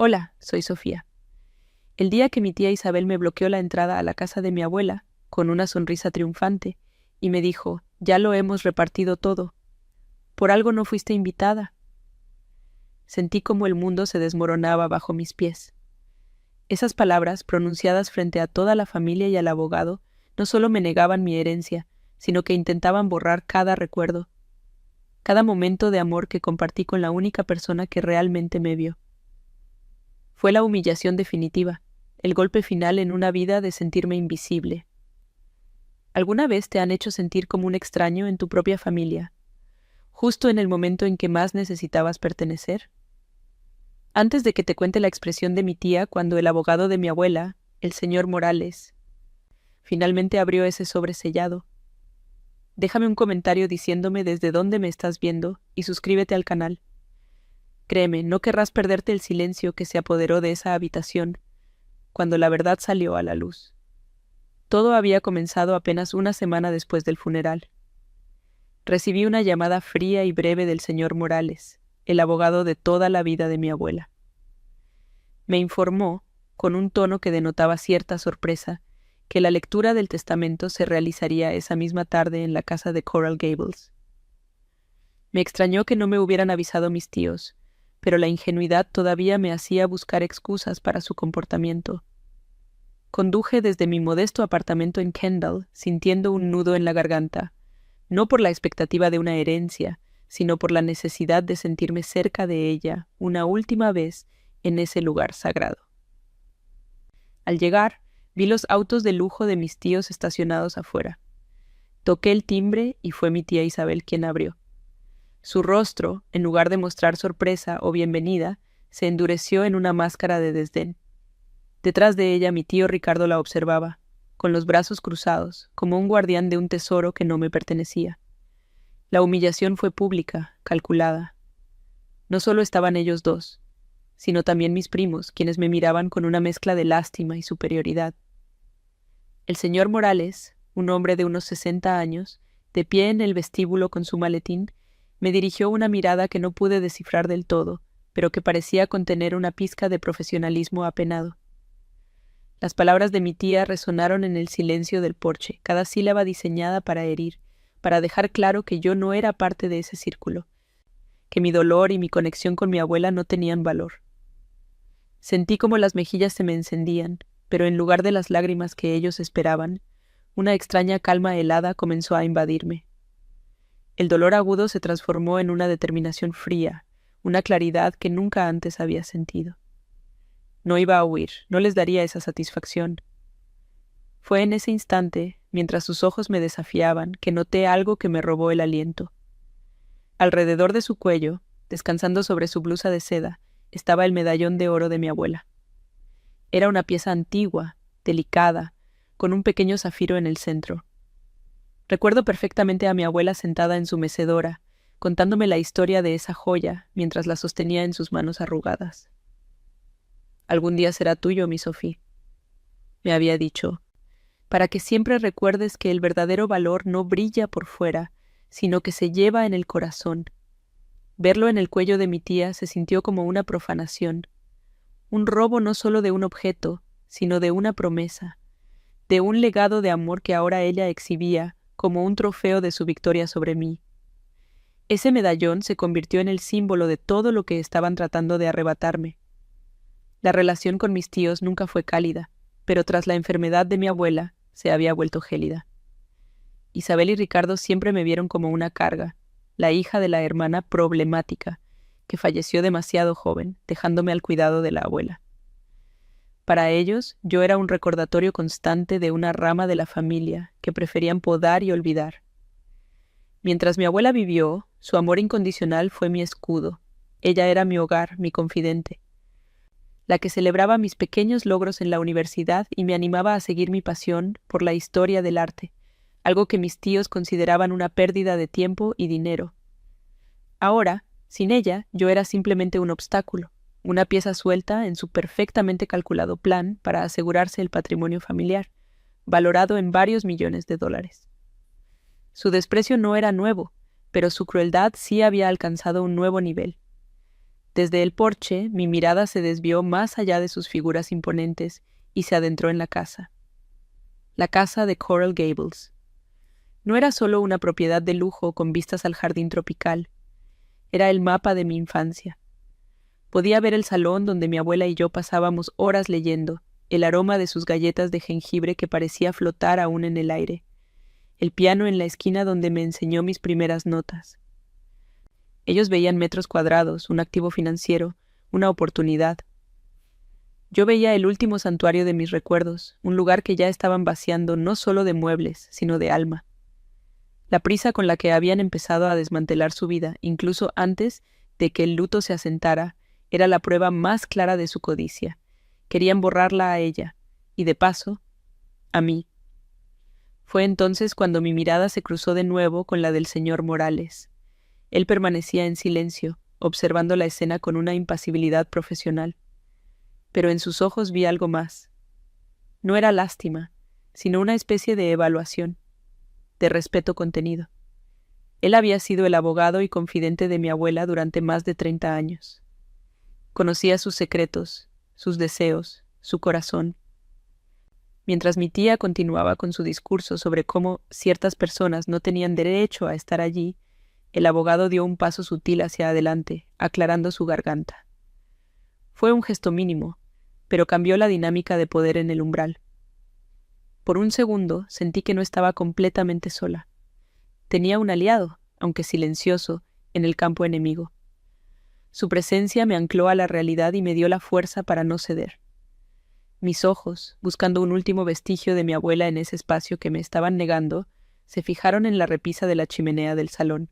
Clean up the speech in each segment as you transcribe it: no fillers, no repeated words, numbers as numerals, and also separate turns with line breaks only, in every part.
Hola, soy Sofía. El día que mi tía Isabel me bloqueó la entrada a la casa de mi abuela, con una sonrisa triunfante, y me dijo, ya lo hemos repartido todo. Por algo no fuiste invitada. Sentí como el mundo se desmoronaba bajo mis pies. Esas palabras, pronunciadas frente a toda la familia y al abogado, no solo me negaban mi herencia, sino que intentaban borrar cada recuerdo, cada momento de amor que compartí con la única persona que realmente me vio. Fue la humillación definitiva, el golpe final en una vida de sentirme invisible. ¿Alguna vez te han hecho sentir como un extraño en tu propia familia, justo en el momento en que más necesitabas pertenecer? Antes de que te cuente la expresión de mi tía cuando el abogado de mi abuela, el señor Morales, finalmente abrió ese sobre sellado, déjame un comentario diciéndome desde dónde me estás viendo y suscríbete al canal. Créeme, no querrás perderte el silencio que se apoderó de esa habitación cuando la verdad salió a la luz. Todo había comenzado apenas una semana después del funeral. Recibí una llamada fría y breve del señor Morales, el abogado de toda la vida de mi abuela. Me informó, con un tono que denotaba cierta sorpresa, que la lectura del testamento se realizaría esa misma tarde en la casa de Coral Gables. Me extrañó que no me hubieran avisado mis tíos, pero la ingenuidad todavía me hacía buscar excusas para su comportamiento. Conduje desde mi modesto apartamento en Kendall, sintiendo un nudo en la garganta, no por la expectativa de una herencia, sino por la necesidad de sentirme cerca de ella una última vez en ese lugar sagrado. Al llegar, vi los autos de lujo de mis tíos estacionados afuera. Toqué el timbre y fue mi tía Isabel quien abrió. Su rostro, en lugar de mostrar sorpresa o bienvenida, se endureció en una máscara de desdén. Detrás de ella mi tío Ricardo la observaba, con los brazos cruzados, como un guardián de un tesoro que no me pertenecía. La humillación fue pública, calculada. No solo estaban ellos dos, sino también mis primos, quienes me miraban con una mezcla de lástima y superioridad. El señor Morales, un hombre de unos 60 años, de pie en el vestíbulo con su maletín, me dirigió una mirada que no pude descifrar del todo, pero que parecía contener una pizca de profesionalismo apenado. Las palabras de mi tía resonaron en el silencio del porche, cada sílaba diseñada para herir, para dejar claro que yo no era parte de ese círculo, que mi dolor y mi conexión con mi abuela no tenían valor. Sentí como las mejillas se me encendían, pero en lugar de las lágrimas que ellos esperaban, una extraña calma helada comenzó a invadirme. El dolor agudo se transformó en una determinación fría, una claridad que nunca antes había sentido. No iba a huir, no les daría esa satisfacción. Fue en ese instante, mientras sus ojos me desafiaban, que noté algo que me robó el aliento. Alrededor de su cuello, descansando sobre su blusa de seda, estaba el medallón de oro de mi abuela. Era una pieza antigua, delicada, con un pequeño zafiro en el centro. Recuerdo perfectamente a mi abuela sentada en su mecedora, contándome la historia de esa joya mientras la sostenía en sus manos arrugadas. «Algún día será tuyo, mi Sofía», me había dicho, «para que siempre recuerdes que el verdadero valor no brilla por fuera, sino que se lleva en el corazón». Verlo en el cuello de mi tía se sintió como una profanación, un robo no solo de un objeto, sino de una promesa, de un legado de amor que ahora ella exhibía como un trofeo de su victoria sobre mí. Ese medallón se convirtió en el símbolo de todo lo que estaban tratando de arrebatarme. La relación con mis tíos nunca fue cálida, pero tras la enfermedad de mi abuela se había vuelto gélida. Isabel y Ricardo siempre me vieron como una carga, la hija de la hermana problemática, que falleció demasiado joven, dejándome al cuidado de la abuela. Para ellos, yo era un recordatorio constante de una rama de la familia que preferían podar y olvidar. Mientras mi abuela vivió, su amor incondicional fue mi escudo. Ella era mi hogar, mi confidente, la que celebraba mis pequeños logros en la universidad y me animaba a seguir mi pasión por la historia del arte, algo que mis tíos consideraban una pérdida de tiempo y dinero. Ahora, sin ella, yo era simplemente un obstáculo, una pieza suelta en su perfectamente calculado plan para asegurarse el patrimonio familiar, valorado en varios millones de dólares. Su desprecio no era nuevo, pero su crueldad sí había alcanzado un nuevo nivel. Desde el porche, mi mirada se desvió más allá de sus figuras imponentes y se adentró en la casa. La casa de Coral Gables. No era solo una propiedad de lujo con vistas al jardín tropical. Era el mapa de mi infancia. Podía ver el salón donde mi abuela y yo pasábamos horas leyendo, el aroma de sus galletas de jengibre que parecía flotar aún en el aire, el piano en la esquina donde me enseñó mis primeras notas. Ellos veían metros cuadrados, un activo financiero, una oportunidad. Yo veía el último santuario de mis recuerdos, un lugar que ya estaban vaciando no solo de muebles, sino de alma. La prisa con la que habían empezado a desmantelar su vida, incluso antes de que el luto se asentara, era la prueba más clara de su codicia. Querían borrarla a ella, y de paso, a mí. Fue entonces cuando mi mirada se cruzó de nuevo con la del señor Morales. Él permanecía en silencio, observando la escena con una impasibilidad profesional. Pero en sus ojos vi algo más. No era lástima, sino una especie de evaluación, de respeto contenido. Él había sido el abogado y confidente de mi abuela durante más de 30 años. Conocía sus secretos, sus deseos, su corazón. Mientras mi tía continuaba con su discurso sobre cómo ciertas personas no tenían derecho a estar allí, el abogado dio un paso sutil hacia adelante, aclarando su garganta. Fue un gesto mínimo, pero cambió la dinámica de poder en el umbral. Por un segundo sentí que no estaba completamente sola. Tenía un aliado, aunque silencioso, en el campo enemigo. Su presencia me ancló a la realidad y me dio la fuerza para no ceder. Mis ojos, buscando un último vestigio de mi abuela en ese espacio que me estaban negando, se fijaron en la repisa de la chimenea del salón.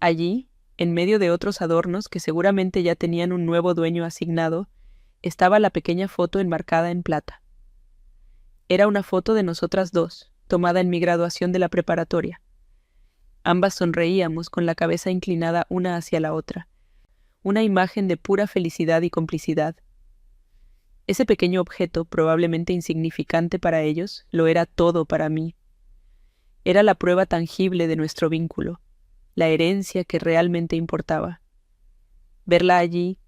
Allí, en medio de otros adornos que seguramente ya tenían un nuevo dueño asignado, estaba la pequeña foto enmarcada en plata. Era una foto de nosotras dos, tomada en mi graduación de la preparatoria. Ambas sonreíamos con la cabeza inclinada una hacia la otra, una imagen de pura felicidad y complicidad. Ese pequeño objeto, probablemente insignificante para ellos, lo era todo para mí. Era la prueba tangible de nuestro vínculo, la herencia que realmente importaba. Verla allí,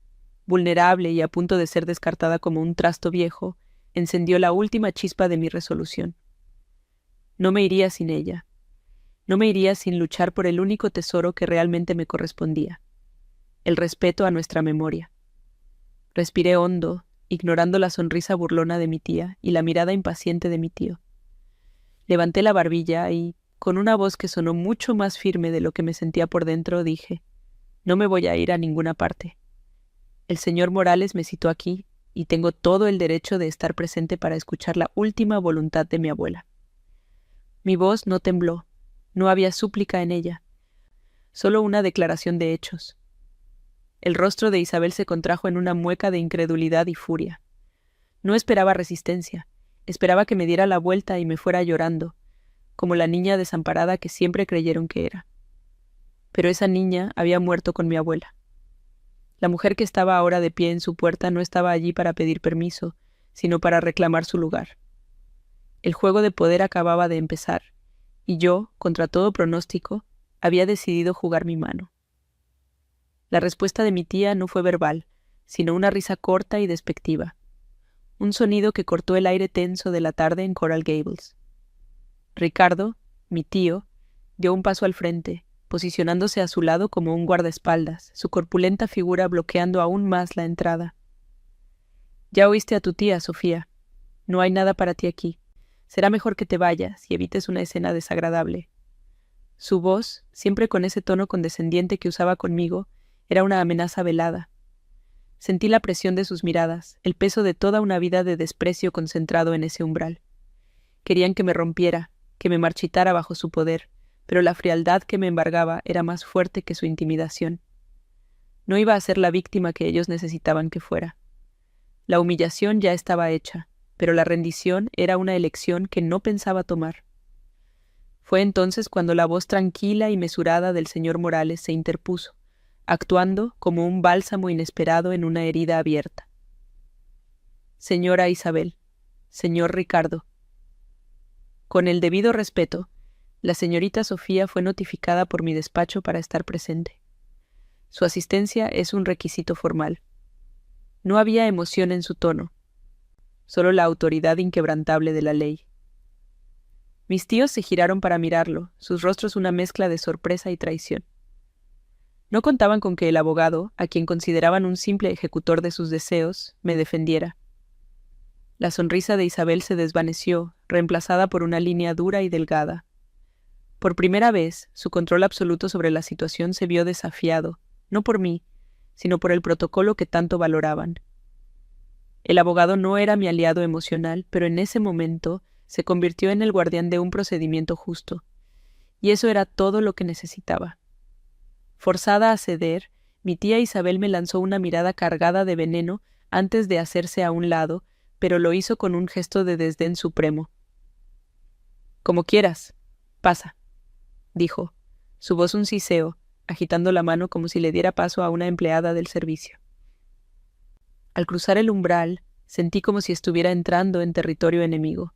vulnerable y a punto de ser descartada como un trasto viejo, encendió la última chispa de mi resolución. No me iría sin ella. No me iría sin luchar por el único tesoro que realmente me correspondía, el respeto a nuestra memoria. Respiré hondo, ignorando la sonrisa burlona de mi tía y la mirada impaciente de mi tío. Levanté la barbilla y, con una voz que sonó mucho más firme de lo que me sentía por dentro, dije: «No me voy a ir a ninguna parte. El señor Morales me citó aquí y tengo todo el derecho de estar presente para escuchar la última voluntad de mi abuela». Mi voz no tembló, no había súplica en ella, solo una declaración de hechos. El rostro de Isabel se contrajo en una mueca de incredulidad y furia. No esperaba resistencia, esperaba que me diera la vuelta y me fuera llorando, como la niña desamparada que siempre creyeron que era. Pero esa niña había muerto con mi abuela. La mujer que estaba ahora de pie en su puerta no estaba allí para pedir permiso, sino para reclamar su lugar. El juego de poder acababa de empezar, y yo, contra todo pronóstico, había decidido jugar mi mano. La respuesta de mi tía no fue verbal, sino una risa corta y despectiva, un sonido que cortó el aire tenso de la tarde en Coral Gables. Ricardo, mi tío, dio un paso al frente, posicionándose a su lado como un guardaespaldas, su corpulenta figura bloqueando aún más la entrada. «Ya oíste a tu tía, Sofía. No hay nada para ti aquí. Será mejor que te vayas y evites una escena desagradable». Su voz, siempre con ese tono condescendiente que usaba conmigo, era una amenaza velada. Sentí la presión de sus miradas, el peso de toda una vida de desprecio concentrado en ese umbral. Querían que me rompiera, que me marchitara bajo su poder, pero la frialdad que me embargaba era más fuerte que su intimidación. No iba a ser la víctima que ellos necesitaban que fuera. La humillación ya estaba hecha, pero la rendición era una elección que no pensaba tomar. Fue entonces cuando la voz tranquila y mesurada del señor Morales se interpuso, actuando como un bálsamo inesperado en una herida abierta. «Señora Isabel, señor Ricardo». Con el debido respeto, la señorita Sofía fue notificada por mi despacho para estar presente. Su asistencia es un requisito formal. No había emoción en su tono, solo la autoridad inquebrantable de la ley. Mis tíos se giraron para mirarlo, sus rostros una mezcla de sorpresa y traición. No contaban con que el abogado, a quien consideraban un simple ejecutor de sus deseos, me defendiera. La sonrisa de Isabel se desvaneció, reemplazada por una línea dura y delgada. Por primera vez, su control absoluto sobre la situación se vio desafiado, no por mí, sino por el protocolo que tanto valoraban. El abogado no era mi aliado emocional, pero en ese momento se convirtió en el guardián de un procedimiento justo, y eso era todo lo que necesitaba. Forzada a ceder, mi tía Isabel me lanzó una mirada cargada de veneno antes de hacerse a un lado, pero lo hizo con un gesto de desdén supremo. «Como quieras. Pasa», dijo, su voz un siseo, agitando la mano como si le diera paso a una empleada del servicio. Al cruzar el umbral, sentí como si estuviera entrando en territorio enemigo.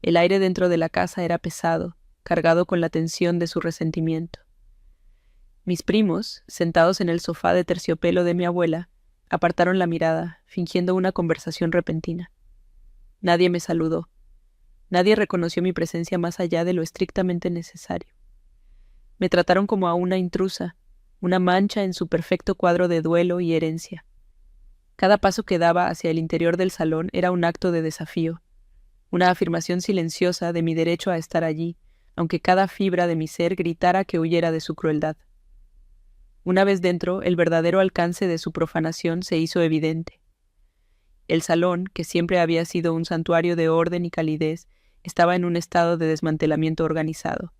El aire dentro de la casa era pesado, cargado con la tensión de su resentimiento. Mis primos, sentados en el sofá de terciopelo de mi abuela, apartaron la mirada, fingiendo una conversación repentina. Nadie me saludó. Nadie reconoció mi presencia más allá de lo estrictamente necesario. Me trataron como a una intrusa, una mancha en su perfecto cuadro de duelo y herencia. Cada paso que daba hacia el interior del salón era un acto de desafío, una afirmación silenciosa de mi derecho a estar allí, aunque cada fibra de mi ser gritara que huyera de su crueldad. Una vez dentro, el verdadero alcance de su profanación se hizo evidente. El salón, que siempre había sido un santuario de orden y calidez, estaba en un estado de desmantelamiento organizado.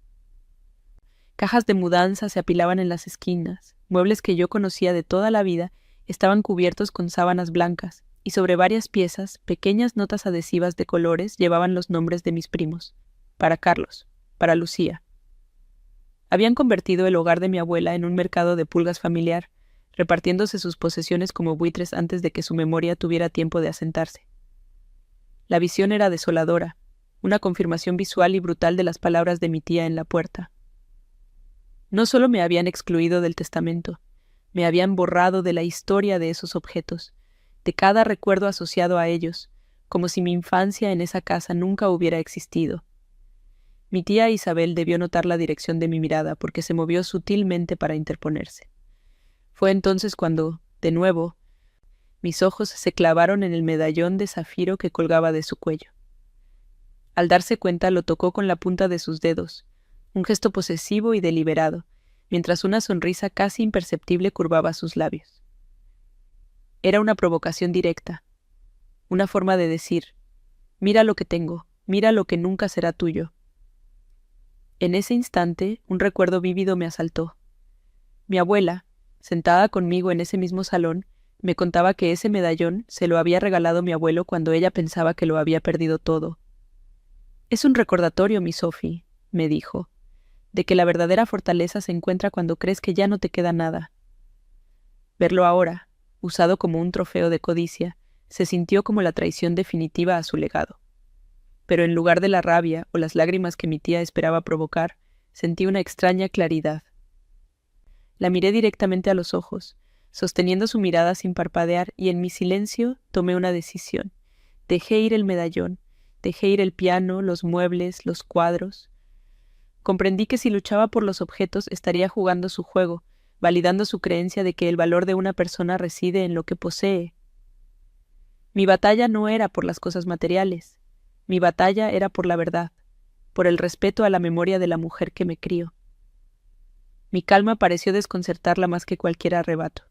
Cajas de mudanza se apilaban en las esquinas, muebles que yo conocía de toda la vida estaban cubiertos con sábanas blancas, y sobre varias piezas, pequeñas notas adhesivas de colores llevaban los nombres de mis primos. Para Carlos, para Lucía. Habían convertido el hogar de mi abuela en un mercado de pulgas familiar, repartiéndose sus posesiones como buitres antes de que su memoria tuviera tiempo de asentarse. La visión era desoladora, una confirmación visual y brutal de las palabras de mi tía en la puerta. No solo me habían excluido del testamento, me habían borrado de la historia de esos objetos, de cada recuerdo asociado a ellos, como si mi infancia en esa casa nunca hubiera existido. Mi tía Isabel debió notar la dirección de mi mirada porque se movió sutilmente para interponerse. Fue entonces cuando, de nuevo, mis ojos se clavaron en el medallón de zafiro que colgaba de su cuello. Al darse cuenta lo tocó con la punta de sus dedos, un gesto posesivo y deliberado, mientras una sonrisa casi imperceptible curvaba sus labios. Era una provocación directa, una forma de decir, mira lo que tengo, mira lo que nunca será tuyo. En ese instante, un recuerdo vívido me asaltó. Mi abuela, sentada conmigo en ese mismo salón, me contaba que ese medallón se lo había regalado mi abuelo cuando ella pensaba que lo había perdido todo. «Es un recordatorio, mi Sophie», me dijo, «de que la verdadera fortaleza se encuentra cuando crees que ya no te queda nada». Verlo ahora, usado como un trofeo de codicia, se sintió como la traición definitiva a su legado. Pero en lugar de la rabia o las lágrimas que mi tía esperaba provocar, sentí una extraña claridad. La miré directamente a los ojos, sosteniendo su mirada sin parpadear, y en mi silencio tomé una decisión. Dejé ir el medallón, dejé ir el piano, los muebles, los cuadros. Comprendí que si luchaba por los objetos estaría jugando su juego, validando su creencia de que el valor de una persona reside en lo que posee. Mi batalla no era por las cosas materiales. Mi batalla era por la verdad, por el respeto a la memoria de la mujer que me crió. Mi calma pareció desconcertarla más que cualquier arrebato.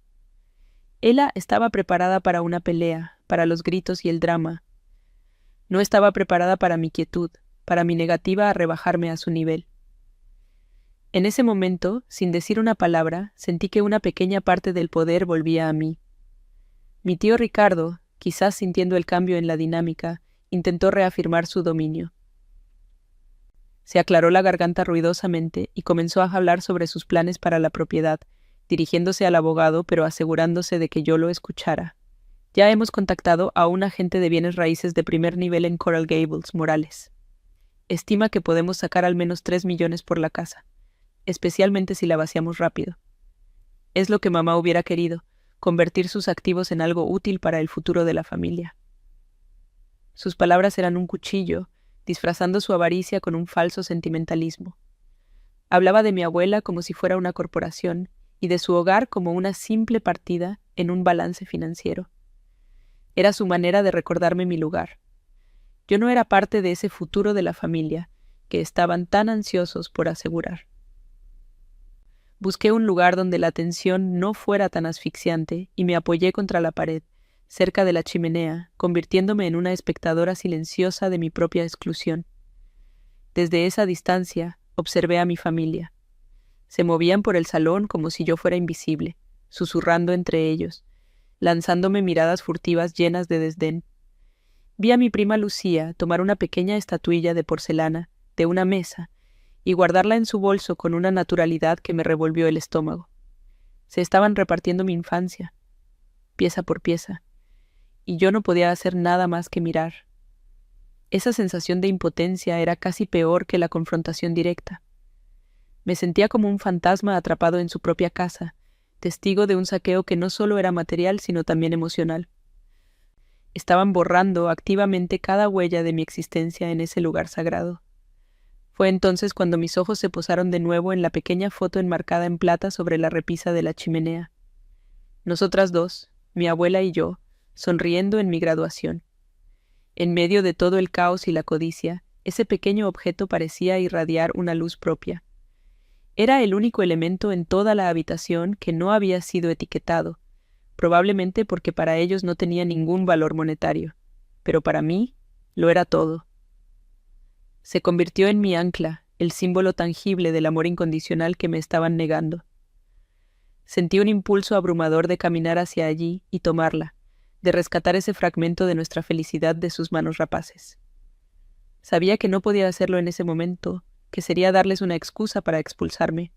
Ella estaba preparada para una pelea, para los gritos y el drama. No estaba preparada para mi quietud, para mi negativa a rebajarme a su nivel. En ese momento, sin decir una palabra, sentí que una pequeña parte del poder volvía a mí. Mi tío Ricardo, quizás sintiendo el cambio en la dinámica, intentó reafirmar su dominio. Se aclaró la garganta ruidosamente y comenzó a hablar sobre sus planes para la propiedad, dirigiéndose al abogado pero asegurándose de que yo lo escuchara. «Ya hemos contactado a un agente de bienes raíces de primer nivel en Coral Gables, Morales. Estima que podemos sacar al menos 3 millones por la casa, especialmente si la vaciamos rápido». Es lo que mamá hubiera querido, convertir sus activos en algo útil para el futuro de la familia. Sus palabras eran un cuchillo, disfrazando su avaricia con un falso sentimentalismo. Hablaba de mi abuela como si fuera una corporación y de su hogar como una simple partida en un balance financiero. Era su manera de recordarme mi lugar. Yo no era parte de ese futuro de la familia que estaban tan ansiosos por asegurar. Busqué un lugar donde la tensión no fuera tan asfixiante y me apoyé contra la pared, cerca de la chimenea, convirtiéndome en una espectadora silenciosa de mi propia exclusión. Desde esa distancia, observé a mi familia. Se movían por el salón como si yo fuera invisible, susurrando entre ellos, lanzándome miradas furtivas llenas de desdén. Vi a mi prima Lucía tomar una pequeña estatuilla de porcelana de una mesa y guardarla en su bolso con una naturalidad que me revolvió el estómago. Se estaban repartiendo mi infancia, pieza por pieza, y yo no podía hacer nada más que mirar. Esa sensación de impotencia era casi peor que la confrontación directa. Me sentía como un fantasma atrapado en su propia casa, testigo de un saqueo que no solo era material, sino también emocional. Estaban borrando activamente cada huella de mi existencia en ese lugar sagrado. Fue entonces cuando mis ojos se posaron de nuevo en la pequeña foto enmarcada en plata sobre la repisa de la chimenea. Nosotras dos, mi abuela y yo, sonriendo en mi graduación. En medio de todo el caos y la codicia, ese pequeño objeto parecía irradiar una luz propia. Era el único elemento en toda la habitación que no había sido etiquetado, probablemente porque para ellos no tenía ningún valor monetario, pero para mí lo era todo. Se convirtió en mi ancla, el símbolo tangible del amor incondicional que me estaban negando. Sentí un impulso abrumador de caminar hacia allí y tomarla, de rescatar ese fragmento de nuestra felicidad de sus manos rapaces. Sabía que no podía hacerlo en ese momento, que sería darles una excusa para expulsarme,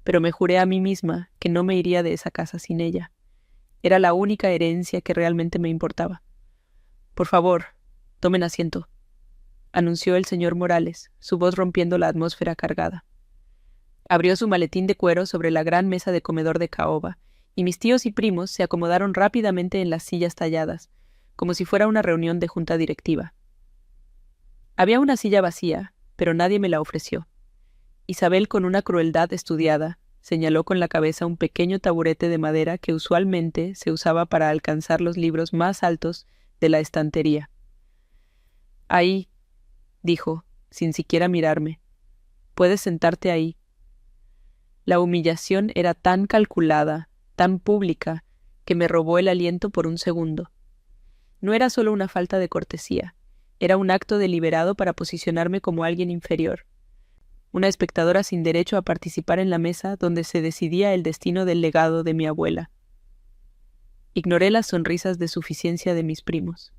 pero me juré a mí misma que no me iría de esa casa sin ella. Era la única herencia que realmente me importaba. «Por favor, tomen asiento», anunció el señor Morales, su voz rompiendo la atmósfera cargada. Abrió su maletín de cuero sobre la gran mesa de comedor de caoba, y mis tíos y primos se acomodaron rápidamente en las sillas talladas, como si fuera una reunión de junta directiva. Había una silla vacía, pero nadie me la ofreció. Isabel, con una crueldad estudiada, señaló con la cabeza un pequeño taburete de madera que usualmente se usaba para alcanzar los libros más altos de la estantería. «Ahí», dijo, sin siquiera mirarme. «Puedes sentarte ahí». La humillación era tan calculada, tan pública, que me robó el aliento por un segundo. No era solo una falta de cortesía, era un acto deliberado para posicionarme como alguien inferior, una espectadora sin derecho a participar en la mesa donde se decidía el destino del legado de mi abuela. Ignoré las sonrisas de suficiencia de mis primos.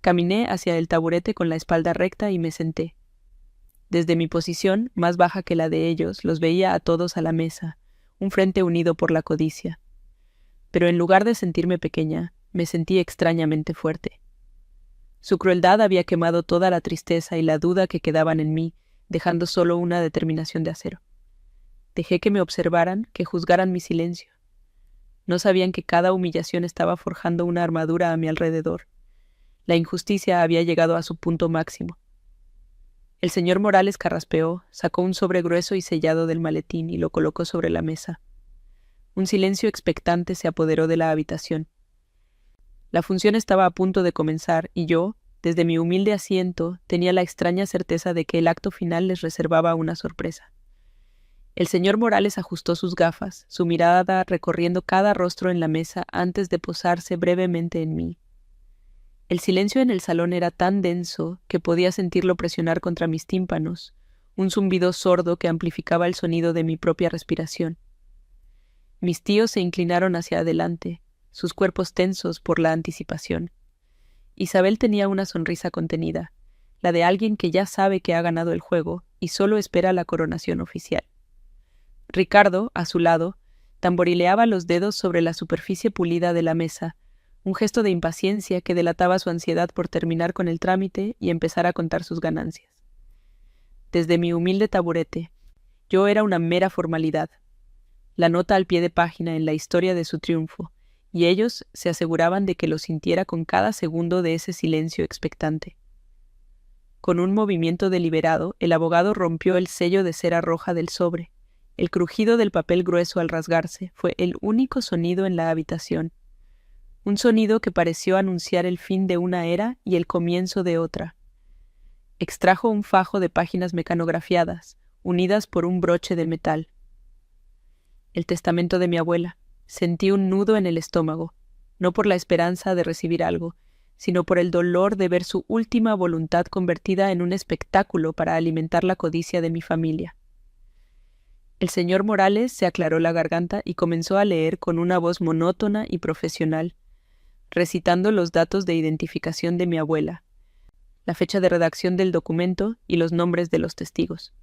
Caminé hacia el taburete con la espalda recta y me senté. Desde mi posición, más baja que la de ellos, los veía a todos a la mesa, un frente unido por la codicia. Pero en lugar de sentirme pequeña, me sentí extrañamente fuerte. Su crueldad había quemado toda la tristeza y la duda que quedaban en mí, dejando solo una determinación de acero. Dejé que me observaran, que juzgaran mi silencio. No sabían que cada humillación estaba forjando una armadura a mi alrededor. La injusticia había llegado a su punto máximo. El señor Morales carraspeó, sacó un sobre grueso y sellado del maletín y lo colocó sobre la mesa. Un silencio expectante se apoderó de la habitación. La función estaba a punto de comenzar y yo, desde mi humilde asiento, tenía la extraña certeza de que el acto final les reservaba una sorpresa. El señor Morales ajustó sus gafas, su mirada recorriendo cada rostro en la mesa antes de posarse brevemente en mí. El silencio en el salón era tan denso que podía sentirlo presionar contra mis tímpanos, un zumbido sordo que amplificaba el sonido de mi propia respiración. Mis tíos se inclinaron hacia adelante, sus cuerpos tensos por la anticipación. Isabel tenía una sonrisa contenida, la de alguien que ya sabe que ha ganado el juego y solo espera la coronación oficial. Ricardo, a su lado, tamborileaba los dedos sobre la superficie pulida de la mesa, un gesto de impaciencia que delataba su ansiedad por terminar con el trámite y empezar a contar sus ganancias. Desde mi humilde taburete, yo era una mera formalidad. la nota al pie de página en la historia de su triunfo, y ellos se aseguraban de que lo sintiera con cada segundo de ese silencio expectante. Con un movimiento deliberado, el abogado rompió el sello de cera roja del sobre. El crujido del papel grueso al rasgarse fue el único sonido en la habitación. Un sonido que pareció anunciar el fin de una era y el comienzo de otra. Extrajo un fajo de páginas mecanografiadas, unidas por un broche de metal. El testamento de mi abuela. Sentí un nudo en el estómago, no por la esperanza de recibir algo, sino por el dolor de ver su última voluntad convertida en un espectáculo para alimentar la codicia de mi familia. El señor Morales se aclaró la garganta y comenzó a leer con una voz monótona y profesional, recitando los datos de identificación de mi abuela, la fecha de redacción del documento y los nombres de los testigos.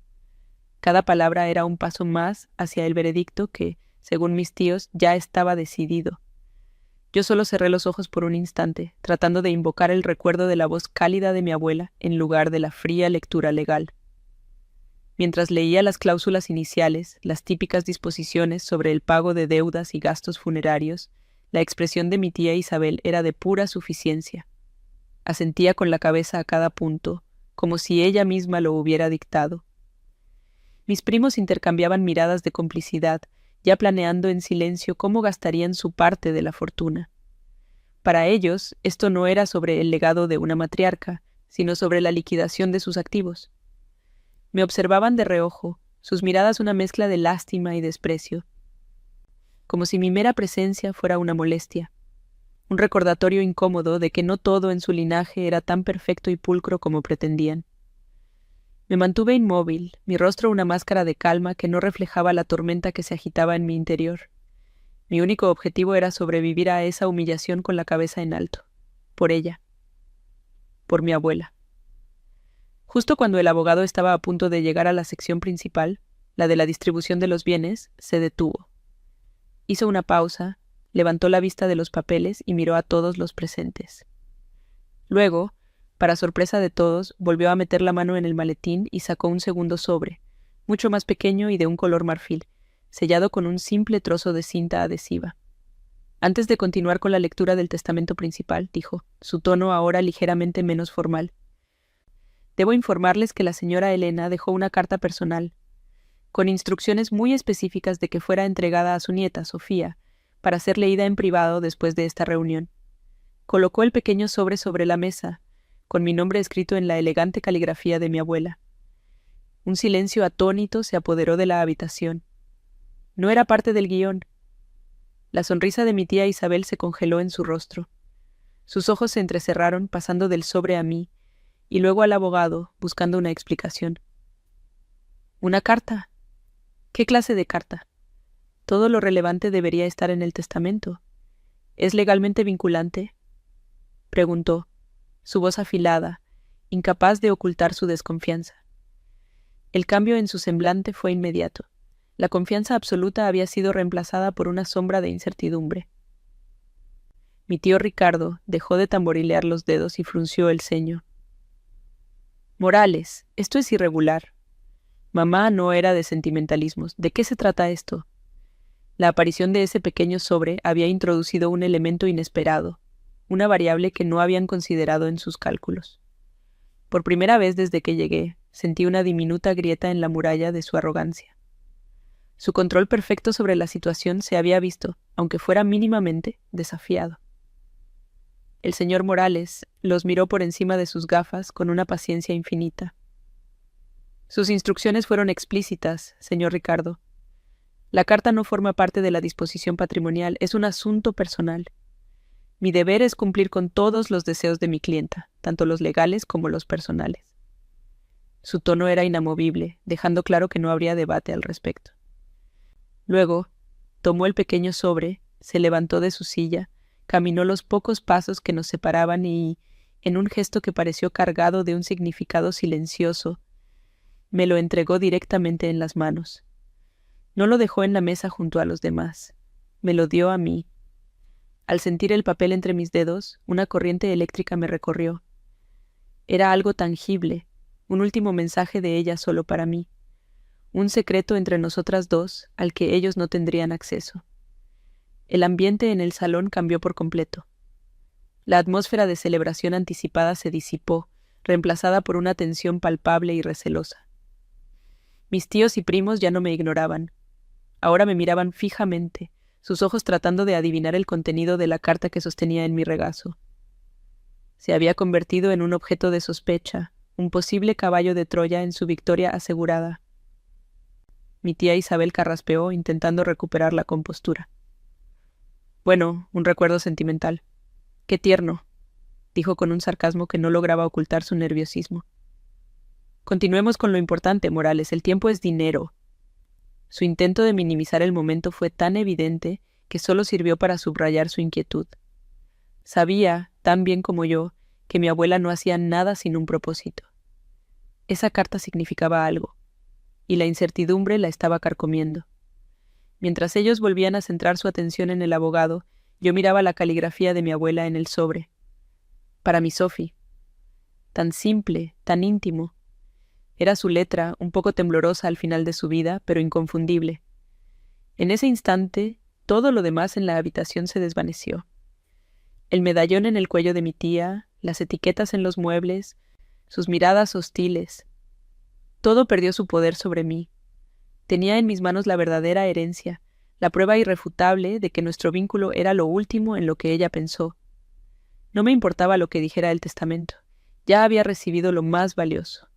Cada palabra era un paso más hacia el veredicto que, según mis tíos, ya estaba decidido. Yo solo cerré los ojos por un instante, tratando de invocar el recuerdo de la voz cálida de mi abuela en lugar de la fría lectura legal. Mientras leía las cláusulas iniciales, las típicas disposiciones sobre el pago de deudas y gastos funerarios, la expresión de mi tía Isabel era de pura suficiencia. Asentía con la cabeza a cada punto, como si ella misma lo hubiera dictado. Mis primos intercambiaban miradas de complicidad, ya planeando en silencio cómo gastarían su parte de la fortuna. Para ellos, esto no era sobre el legado de una matriarca, sino sobre la liquidación de sus activos. Me observaban de reojo, sus miradas una mezcla de lástima y desprecio, como si mi mera presencia fuera una molestia, un recordatorio incómodo de que no todo en su linaje era tan perfecto y pulcro como pretendían. Me mantuve inmóvil, mi rostro una máscara de calma que no reflejaba la tormenta que se agitaba en mi interior. Mi único objetivo era sobrevivir a esa humillación con la cabeza en alto. Por ella. Por mi abuela. Justo cuando el abogado estaba a punto de llegar a la sección principal, la de la distribución de los bienes, se detuvo. Hizo una pausa, levantó la vista de los papeles y miró a todos los presentes. Luego, para sorpresa de todos, volvió a meter la mano en el maletín y sacó un segundo sobre, mucho más pequeño y de un color marfil, sellado con un simple trozo de cinta adhesiva. Antes de continuar con la lectura del testamento principal, dijo, su tono ahora ligeramente menos formal. Debo informarles que la señora Elena dejó una carta personal, con instrucciones muy específicas de que fuera entregada a su nieta, Sofía, para ser leída en privado después de esta reunión. Colocó el pequeño sobre la mesa, con mi nombre escrito en la elegante caligrafía de mi abuela. Un silencio atónito se apoderó de la habitación. No era parte del guión. La sonrisa de mi tía Isabel se congeló en su rostro. Sus ojos se entrecerraron pasando del sobre a mí, y luego al abogado, buscando una explicación. ¿Una carta? ¿Qué clase de carta? Todo lo relevante debería estar en el testamento. ¿Es legalmente vinculante? Preguntó, su voz afilada, incapaz de ocultar su desconfianza. El cambio en su semblante fue inmediato. La confianza absoluta había sido reemplazada por una sombra de incertidumbre. Mi tío Ricardo dejó de tamborilear los dedos y frunció el ceño. Morales, esto es irregular. Mamá no era de sentimentalismos. ¿De qué se trata esto? La aparición de ese pequeño sobre había introducido un elemento inesperado, una variable que no habían considerado en sus cálculos. Por primera vez desde que llegué, sentí una diminuta grieta en la muralla de su arrogancia. Su control perfecto sobre la situación se había visto, aunque fuera mínimamente, desafiado. El señor Morales los miró por encima de sus gafas con una paciencia infinita. Sus instrucciones fueron explícitas, señor Ricardo. La carta no forma parte de la disposición patrimonial, es un asunto personal. Mi deber es cumplir con todos los deseos de mi clienta, tanto los legales como los personales. Su tono era inamovible, dejando claro que no habría debate al respecto. Luego, tomó el pequeño sobre, se levantó de su silla, caminó los pocos pasos que nos separaban y, en un gesto que pareció cargado de un significado silencioso, me lo entregó directamente en las manos. No lo dejó en la mesa junto a los demás. Me lo dio a mí. Al sentir el papel entre mis dedos, una corriente eléctrica me recorrió. Era algo tangible, un último mensaje de ella solo para mí. un secreto entre nosotras dos al que ellos no tendrían acceso. El ambiente en el salón cambió por completo. La atmósfera de celebración anticipada se disipó, reemplazada por una tensión palpable y recelosa. Mis tíos y primos ya no me ignoraban. Ahora me miraban fijamente, sus ojos tratando de adivinar el contenido de la carta que sostenía en mi regazo. Se había convertido en un objeto de sospecha, un posible caballo de Troya en su victoria asegurada. Mi tía Isabel carraspeó, intentando recuperar la compostura. Bueno, un recuerdo sentimental. ¡Qué tierno!, dijo con un sarcasmo que no lograba ocultar su nerviosismo. Continuemos con lo importante, Morales, el tiempo es dinero. Su intento de minimizar el momento fue tan evidente que solo sirvió para subrayar su inquietud. Sabía, tan bien como yo, que mi abuela no hacía nada sin un propósito. Esa carta significaba algo, y la incertidumbre la estaba carcomiendo. Mientras ellos volvían a centrar su atención en el abogado, yo miraba la caligrafía de mi abuela en el sobre. Para mi Sophie. Tan simple, tan íntimo. Era su letra, un poco temblorosa al final de su vida, pero inconfundible. En ese instante, todo lo demás en la habitación se desvaneció. El medallón en el cuello de mi tía, las etiquetas en los muebles, sus miradas hostiles. Todo perdió su poder sobre mí. Tenía en mis manos la verdadera herencia, la prueba irrefutable de que nuestro vínculo era lo último en lo que ella pensó. No me importaba lo que dijera el testamento. Ya había recibido lo más valioso.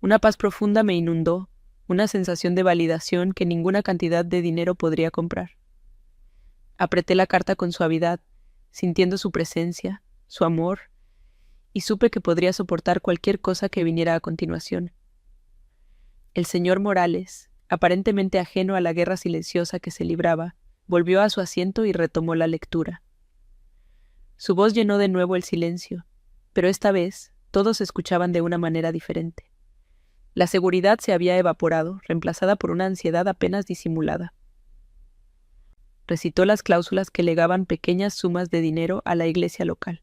Una paz profunda me inundó, una sensación de validación que ninguna cantidad de dinero podría comprar. Apreté la carta con suavidad, sintiendo su presencia, su amor, y supe que podría soportar cualquier cosa que viniera a continuación. El señor Morales, aparentemente ajeno a la guerra silenciosa que se libraba, volvió a su asiento y retomó la lectura. Su voz llenó de nuevo el silencio, pero esta vez todos escuchaban de una manera diferente. La seguridad se había evaporado, reemplazada por una ansiedad apenas disimulada. Recitó las cláusulas que legaban pequeñas sumas de dinero a la iglesia local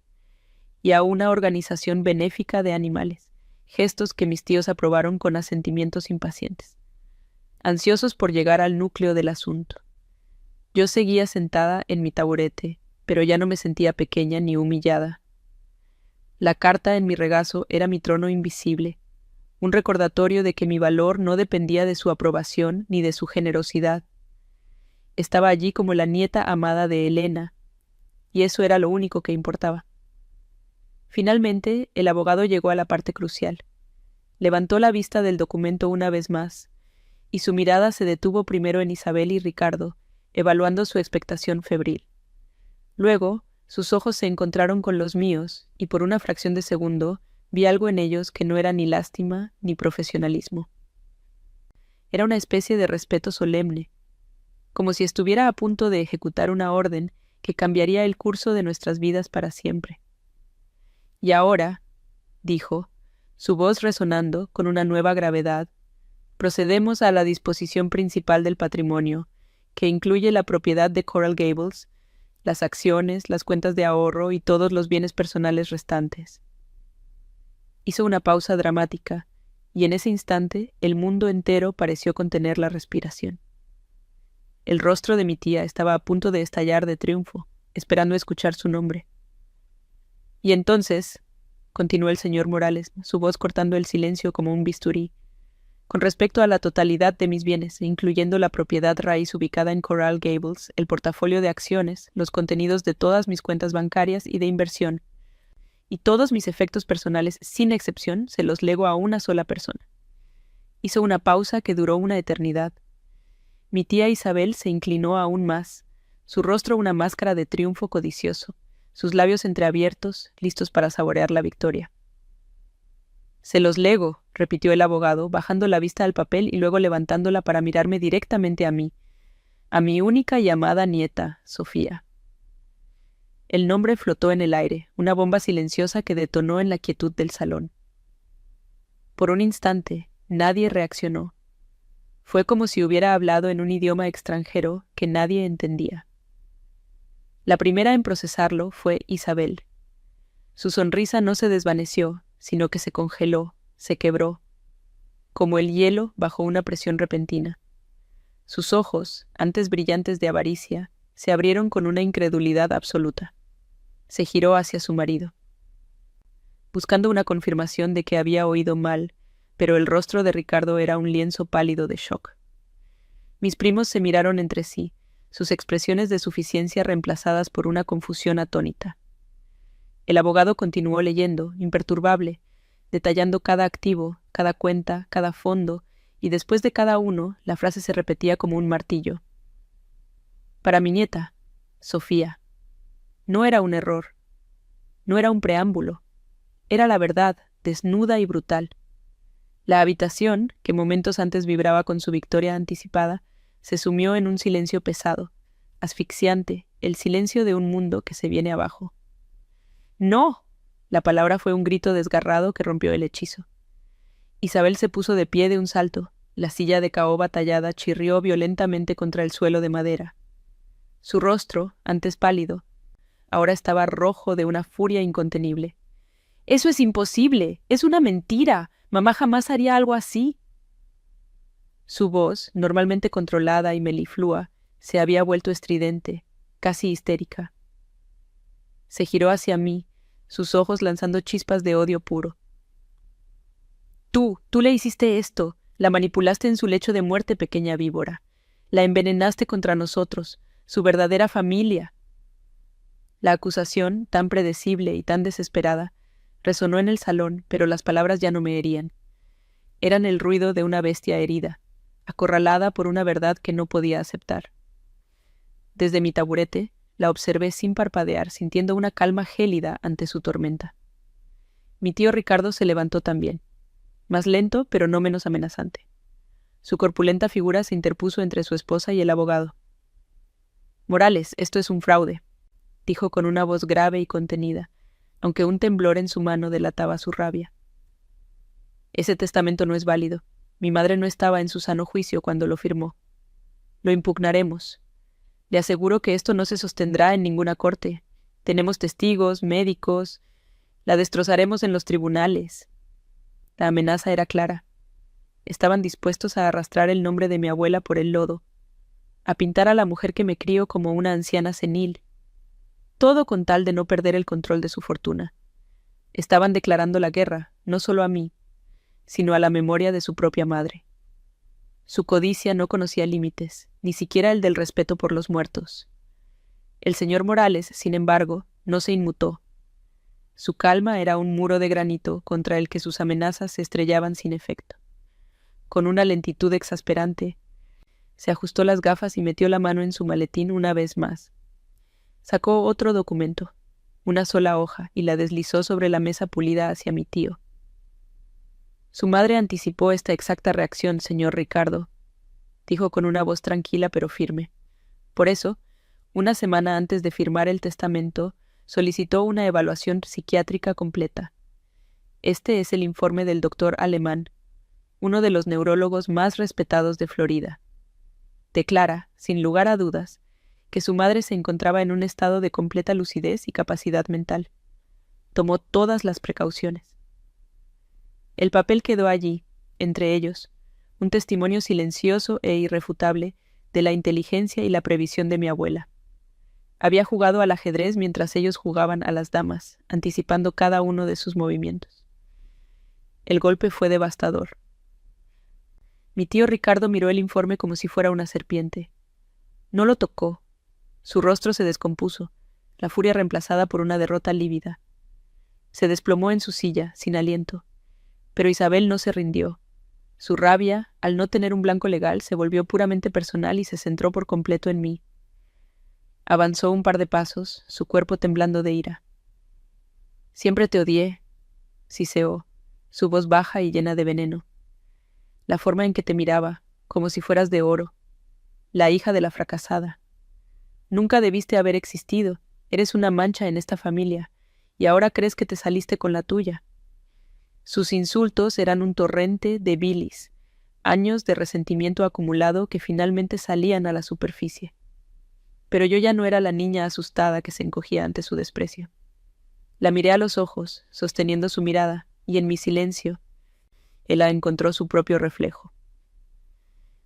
y a una organización benéfica de animales, gestos que mis tíos aprobaron con asentimientos impacientes, ansiosos por llegar al núcleo del asunto. Yo seguía sentada en mi taburete, pero ya no me sentía pequeña ni humillada. La carta en mi regazo era mi trono invisible, un recordatorio de que mi valor no dependía de su aprobación ni de su generosidad. Estaba allí como la nieta amada de Helena, y eso era lo único que importaba. Finalmente, el abogado llegó a la parte crucial. Levantó la vista del documento una vez más, y su mirada se detuvo primero en Isabel y Ricardo, evaluando su expectación febril. Luego, sus ojos se encontraron con los míos, y por una fracción de segundo vi algo en ellos que no era ni lástima ni profesionalismo. Era una especie de respeto solemne, como si estuviera a punto de ejecutar una orden que cambiaría el curso de nuestras vidas para siempre. Y ahora, dijo, su voz resonando con una nueva gravedad, procedemos a la disposición principal del patrimonio, que incluye la propiedad de Coral Gables, las acciones, las cuentas de ahorro y todos los bienes personales restantes. Hizo una pausa dramática, y en ese instante el mundo entero pareció contener la respiración. El rostro de mi tía estaba a punto de estallar de triunfo, esperando escuchar su nombre. Y entonces, continuó el señor Morales, su voz cortando el silencio como un bisturí, con respecto a la totalidad de mis bienes, incluyendo la propiedad raíz ubicada en Coral Gables, el portafolio de acciones, los contenidos de todas mis cuentas bancarias y de inversión, y todos mis efectos personales, sin excepción, se los lego a una sola persona. Hizo una pausa que duró una eternidad. Mi tía Isabel se inclinó aún más, su rostro una máscara de triunfo codicioso, sus labios entreabiertos, listos para saborear la victoria. «Se los lego», repitió el abogado, bajando la vista al papel y luego levantándola para mirarme directamente a mi única y amada nieta, Sofía. El nombre flotó en el aire, una bomba silenciosa que detonó en la quietud del salón. Por un instante, nadie reaccionó. Fue como si hubiera hablado en un idioma extranjero que nadie entendía. La primera en procesarlo fue Isabel. Su sonrisa no se desvaneció, sino que se congeló, se quebró. como el hielo bajo una presión repentina. Sus ojos, antes brillantes de avaricia, se abrieron con una incredulidad absoluta. Se giró hacia su marido, buscando una confirmación de que había oído mal, pero el rostro de Ricardo era un lienzo pálido de shock. Mis primos se miraron entre sí, sus expresiones de suficiencia reemplazadas por una confusión atónita. El abogado continuó leyendo, imperturbable, detallando cada activo, cada cuenta, cada fondo, y después de cada uno, la frase se repetía como un martillo. Para mi nieta, Sofía. No era un error. No era un preámbulo. Era la verdad, desnuda y brutal. La habitación, que momentos antes vibraba con su victoria anticipada, se sumió en un silencio pesado, asfixiante, el silencio de un mundo que se viene abajo. ¡No! La palabra fue un grito desgarrado que rompió el hechizo. Isabel se puso de pie de un salto. La silla de caoba tallada chirrió violentamente contra el suelo de madera. Su rostro, antes pálido, ahora estaba rojo de una furia incontenible. «¡Eso es imposible! ¡Es una mentira! Mamá jamás haría algo así». Su voz, normalmente controlada y meliflua, se había vuelto estridente, casi histérica. Se giró hacia mí, sus ojos lanzando chispas de odio puro. Tú le hiciste esto, la manipulaste en su lecho de muerte, pequeña víbora. La envenenaste contra nosotros, su verdadera familia. La acusación, tan predecible y tan desesperada, resonó en el salón, pero las palabras ya no me herían. Eran el ruido de una bestia herida, acorralada por una verdad que no podía aceptar. Desde mi taburete, la observé sin parpadear, sintiendo una calma gélida ante su tormenta. Mi tío Ricardo se levantó también, más lento pero no menos amenazante. Su corpulenta figura se interpuso entre su esposa y el abogado. «Morales, esto es un fraude», dijo con una voz grave y contenida, aunque un temblor en su mano delataba su rabia. «Ese testamento no es válido. Mi madre no estaba en su sano juicio cuando lo firmó. Lo impugnaremos. Le aseguro que esto no se sostendrá en ninguna corte. Tenemos testigos, médicos. La destrozaremos en los tribunales». La amenaza era clara. Estaban dispuestos a arrastrar el nombre de mi abuela por el lodo, a pintar a la mujer que me crío como una anciana senil, todo con tal de no perder el control de su fortuna. Estaban declarando la guerra, no solo a mí, sino a la memoria de su propia madre. Su codicia no conocía límites, ni siquiera el del respeto por los muertos. El señor Morales, sin embargo, no se inmutó. Su calma era un muro de granito contra el que sus amenazas se estrellaban sin efecto. Con una lentitud exasperante, se ajustó las gafas y metió la mano en su maletín una vez más. Sacó otro documento, una sola hoja, y la deslizó sobre la mesa pulida hacia mi tío. Su madre anticipó esta exacta reacción, señor Ricardo, dijo con una voz tranquila pero firme. Por eso, una semana antes de firmar el testamento, solicitó una evaluación psiquiátrica completa. Este es el informe del doctor Alemán, uno de los neurólogos más respetados de Florida. Declara, sin lugar a dudas, que su madre se encontraba en un estado de completa lucidez y capacidad mental. Tomó todas las precauciones. El papel quedó allí, entre ellos, un testimonio silencioso e irrefutable de la inteligencia y la previsión de mi abuela. Había jugado al ajedrez mientras ellos jugaban a las damas, anticipando cada uno de sus movimientos. El golpe fue devastador. Mi tío Ricardo miró el informe como si fuera una serpiente. No lo tocó. Su rostro se descompuso, la furia reemplazada por una derrota lívida. Se desplomó en su silla, sin aliento. Pero Isabel no se rindió. Su rabia, al no tener un blanco legal, se volvió puramente personal y se centró por completo en mí. Avanzó un par de pasos, su cuerpo temblando de ira. «Siempre te odié», siseó, su voz baja y llena de veneno. «La forma en que te miraba, como si fueras de oro. La hija de la fracasada. Nunca debiste haber existido, eres una mancha en esta familia, y ahora crees que te saliste con la tuya». Sus insultos eran un torrente de bilis, años de resentimiento acumulado que finalmente salían a la superficie. Pero yo ya no era la niña asustada que se encogía ante su desprecio. La miré a los ojos, sosteniendo su mirada, y en mi silencio, Ella encontró su propio reflejo.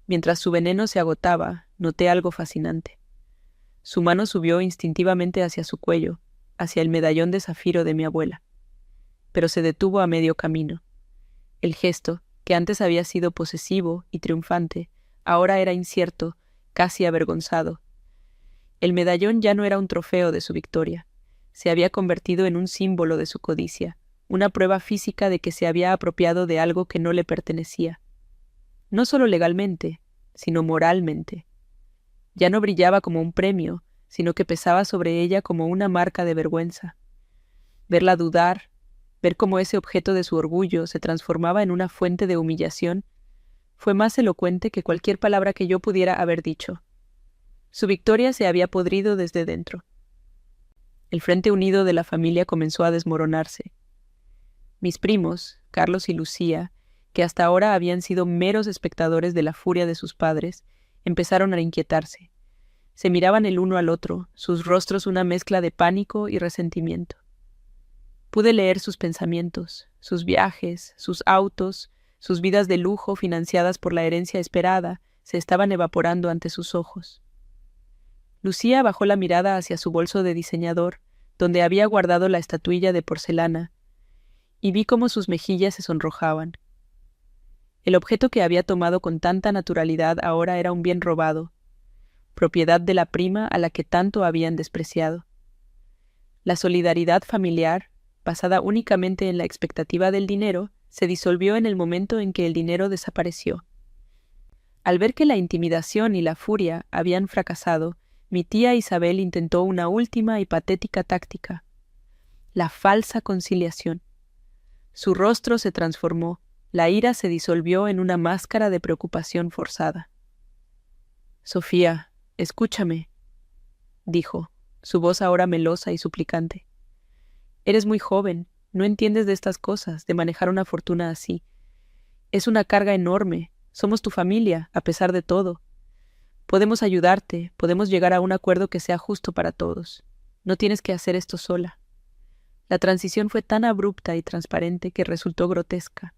Mientras su veneno se agotaba, noté algo fascinante. Su mano subió instintivamente hacia su cuello, hacia el medallón de zafiro de mi abuela. Pero se detuvo a medio camino. El gesto, que antes había sido posesivo y triunfante, ahora era incierto, casi avergonzado. El medallón ya no era un trofeo de su victoria. Se había convertido en un símbolo de su codicia, una prueba física de que se había apropiado de algo que no le pertenecía. No solo legalmente, sino moralmente. Ya no brillaba como un premio, sino que pesaba sobre ella como una marca de vergüenza. Verla dudar, ver cómo ese objeto de su orgullo se transformaba en una fuente de humillación, fue más elocuente que cualquier palabra que yo pudiera haber dicho. Su victoria se había podrido desde dentro. El frente unido de la familia comenzó a desmoronarse. Mis primos, Carlos y Lucía, que hasta ahora habían sido meros espectadores de la furia de sus padres, empezaron a inquietarse. Se miraban el uno al otro, sus rostros una mezcla de pánico y resentimiento. Pude leer sus pensamientos, sus viajes, sus autos, sus vidas de lujo financiadas por la herencia esperada, se estaban evaporando ante sus ojos. Lucía bajó la mirada hacia su bolso de diseñador, donde había guardado la estatuilla de porcelana, y vi cómo sus mejillas se sonrojaban. El objeto que había tomado con tanta naturalidad ahora era un bien robado, propiedad de la prima a la que tanto habían despreciado. La solidaridad familiar, basada únicamente en la expectativa del dinero, se disolvió en el momento en que el dinero desapareció. Al ver que la intimidación y la furia habían fracasado, mi tía Isabel intentó una última y patética táctica: la falsa conciliación. Su rostro se transformó, la ira se disolvió en una máscara de preocupación forzada. «Sofía, escúchame», dijo, su voz ahora melosa y suplicante. «Eres muy joven, no entiendes de estas cosas, de manejar una fortuna así. Es una carga enorme, somos tu familia, a pesar de todo. Podemos ayudarte, podemos llegar a un acuerdo que sea justo para todos. No tienes que hacer esto sola». La transición fue tan abrupta y transparente que resultó grotesca.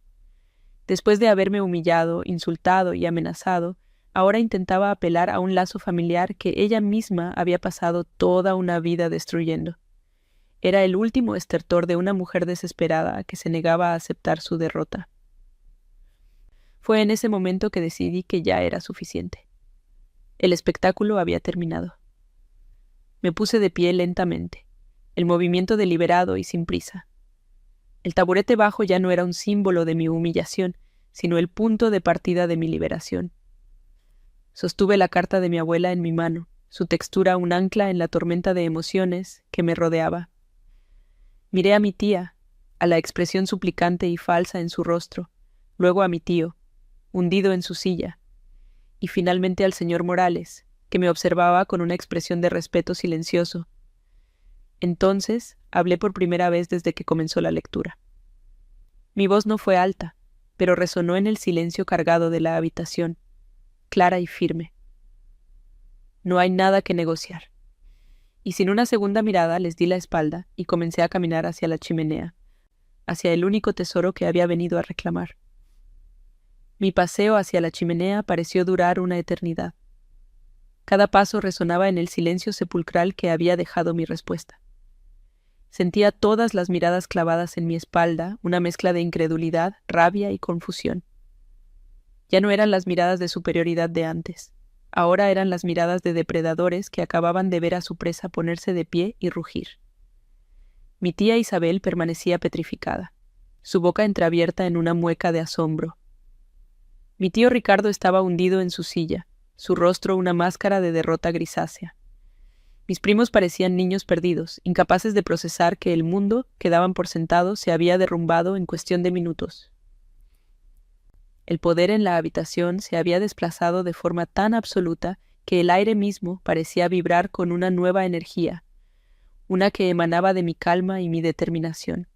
Después de haberme humillado, insultado y amenazado, ahora intentaba apelar a un lazo familiar que ella misma había pasado toda una vida destruyendo. Era el último estertor de una mujer desesperada que se negaba a aceptar su derrota. Fue en ese momento que decidí que ya era suficiente. El espectáculo había terminado. Me puse de pie lentamente, el movimiento deliberado y sin prisa. El taburete bajo ya no era un símbolo de mi humillación, sino el punto de partida de mi liberación. Sostuve la carta de mi abuela en mi mano, su textura un ancla en la tormenta de emociones que me rodeaba. Miré a mi tía, a la expresión suplicante y falsa en su rostro, luego a mi tío, hundido en su silla, y finalmente al señor Morales, que me observaba con una expresión de respeto silencioso. Entonces hablé por primera vez desde que comenzó la lectura. Mi voz no fue alta, pero resonó en el silencio cargado de la habitación, clara y firme. No hay nada que negociar. Y sin una segunda mirada les di la espalda y comencé a caminar hacia la chimenea, hacia el único tesoro que había venido a reclamar. Mi paseo hacia la chimenea pareció durar una eternidad. Cada paso resonaba en el silencio sepulcral que había dejado mi respuesta. Sentía todas las miradas clavadas en mi espalda, una mezcla de incredulidad, rabia y confusión. Ya no eran las miradas de superioridad de antes. Ahora eran las miradas de depredadores que acababan de ver a su presa ponerse de pie y rugir. Mi tía Isabel permanecía petrificada, su boca entreabierta en una mueca de asombro. Mi tío Ricardo estaba hundido en su silla, su rostro una máscara de derrota grisácea. Mis primos parecían niños perdidos, incapaces de procesar que el mundo, que daban por sentado, se había derrumbado en cuestión de minutos. El poder en la habitación se había desplazado de forma tan absoluta que el aire mismo parecía vibrar con una nueva energía, una que emanaba de mi calma y mi determinación.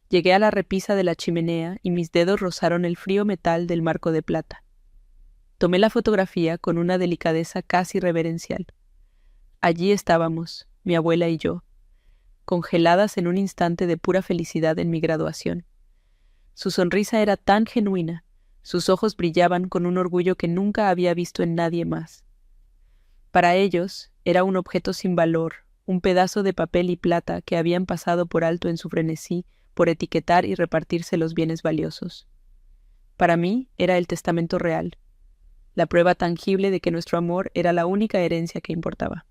Llegué a la repisa de la chimenea y mis dedos rozaron el frío metal del marco de plata. Tomé la fotografía con una delicadeza casi reverencial. Allí estábamos, mi abuela y yo, congeladas en un instante de pura felicidad en mi graduación. Su sonrisa era tan genuina, sus ojos brillaban con un orgullo que nunca había visto en nadie más. Para ellos, era un objeto sin valor, un pedazo de papel y plata que habían pasado por alto en su frenesí por etiquetar y repartirse los bienes valiosos. Para mí, era el testamento real, la prueba tangible de que nuestro amor era la única herencia que importaba.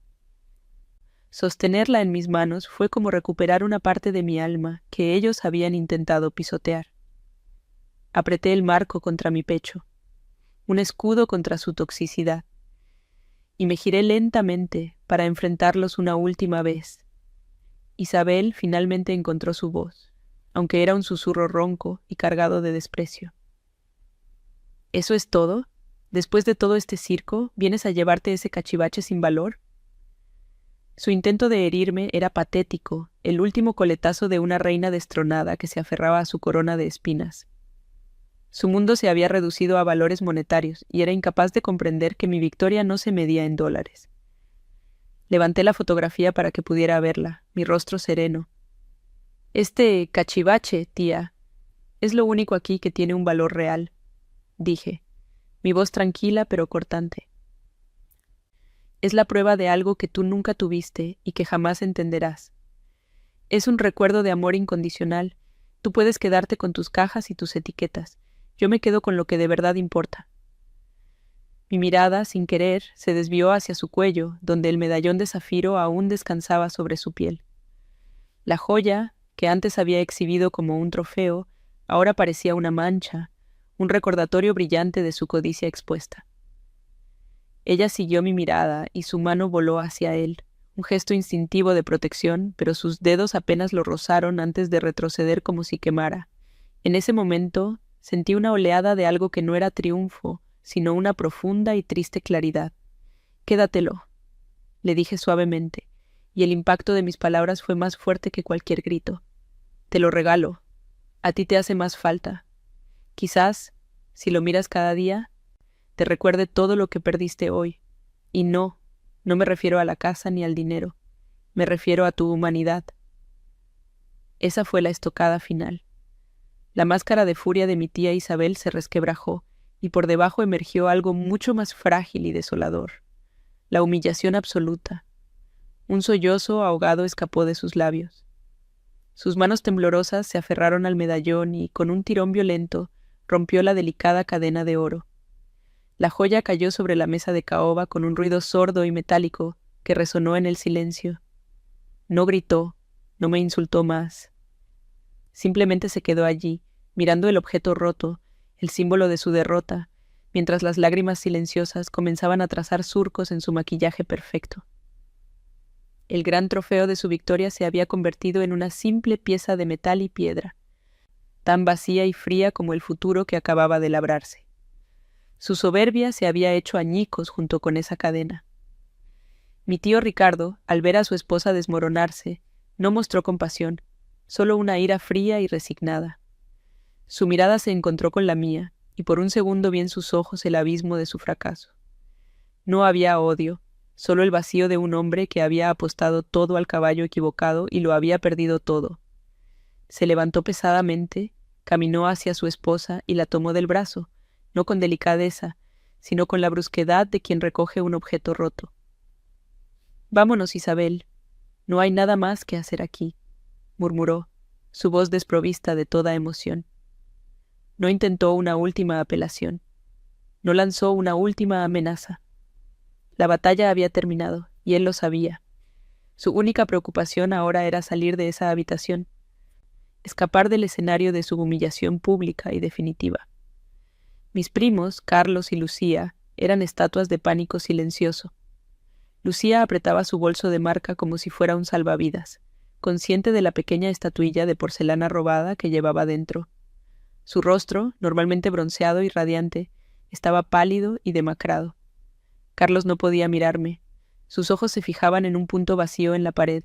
Sostenerla en mis manos fue como recuperar una parte de mi alma que ellos habían intentado pisotear. Apreté el marco contra mi pecho, un escudo contra su toxicidad, y me giré lentamente para enfrentarlos una última vez. Isabel finalmente encontró su voz, aunque era un susurro ronco y cargado de desprecio. ¿Eso es todo? ¿Después de todo este circo, vienes a llevarte ese cachivache sin valor? Su intento de herirme era patético, el último coletazo de una reina destronada que se aferraba a su corona de espinas. Su mundo se había reducido a valores monetarios y era incapaz de comprender que mi victoria no se medía en dólares. Levanté la fotografía para que pudiera verla, mi rostro sereno. Este cachivache, tía, es lo único aquí que tiene un valor real, dije, mi voz tranquila pero cortante. Es la prueba de algo que tú nunca tuviste y que jamás entenderás. Es un recuerdo de amor incondicional. Tú puedes quedarte con tus cajas y tus etiquetas. Yo me quedo con lo que de verdad importa. Mi mirada, sin querer, se desvió hacia su cuello, donde el medallón de zafiro aún descansaba sobre su piel. La joya, que antes había exhibido como un trofeo, ahora parecía una mancha, un recordatorio brillante de su codicia expuesta. Ella siguió mi mirada y su mano voló hacia él, un gesto instintivo de protección, pero sus dedos apenas lo rozaron antes de retroceder como si quemara. En ese momento sentí una oleada de algo que no era triunfo, sino una profunda y triste claridad. «Quédatelo», le dije suavemente, y el impacto de mis palabras fue más fuerte que cualquier grito. «Te lo regalo. A ti te hace más falta. Quizás, si lo miras cada día, te recuerde todo lo que perdiste hoy. Y no me refiero a la casa ni al dinero. Me refiero a tu humanidad». Esa fue la estocada final. La máscara de furia de mi tía Isabel se resquebrajó, y por debajo emergió algo mucho más frágil y desolador. La humillación absoluta. Un sollozo ahogado escapó de sus labios. Sus manos temblorosas se aferraron al medallón y, con un tirón violento, rompió la delicada cadena de oro. La joya cayó sobre la mesa de caoba con un ruido sordo y metálico que resonó en el silencio. No gritó, no me insultó más. Simplemente se quedó allí, mirando el objeto roto, el símbolo de su derrota, mientras las lágrimas silenciosas comenzaban a trazar surcos en su maquillaje perfecto. El gran trofeo de su victoria se había convertido en una simple pieza de metal y piedra, tan vacía y fría como el futuro que acababa de labrarse. Su soberbia se había hecho añicos junto con esa cadena. Mi tío Ricardo, al ver a su esposa desmoronarse, no mostró compasión, solo una ira fría y resignada. Su mirada se encontró con la mía, y por un segundo vi en sus ojos el abismo de su fracaso. No había odio, solo el vacío de un hombre que había apostado todo al caballo equivocado y lo había perdido todo. Se levantó pesadamente, caminó hacia su esposa y la tomó del brazo, no con delicadeza, sino con la brusquedad de quien recoge un objeto roto. «Vámonos, Isabel. No hay nada más que hacer aquí», murmuró, su voz desprovista de toda emoción. No intentó una última apelación. No lanzó una última amenaza. La batalla había terminado, y él lo sabía. Su única preocupación ahora era salir de esa habitación, escapar del escenario de su humillación pública y definitiva. Mis primos, Carlos y Lucía, eran estatuas de pánico silencioso. Lucía apretaba su bolso de marca como si fuera un salvavidas, consciente de la pequeña estatuilla de porcelana robada que llevaba dentro. Su rostro, normalmente bronceado y radiante, estaba pálido y demacrado. Carlos no podía mirarme. Sus ojos se fijaban en un punto vacío en la pared,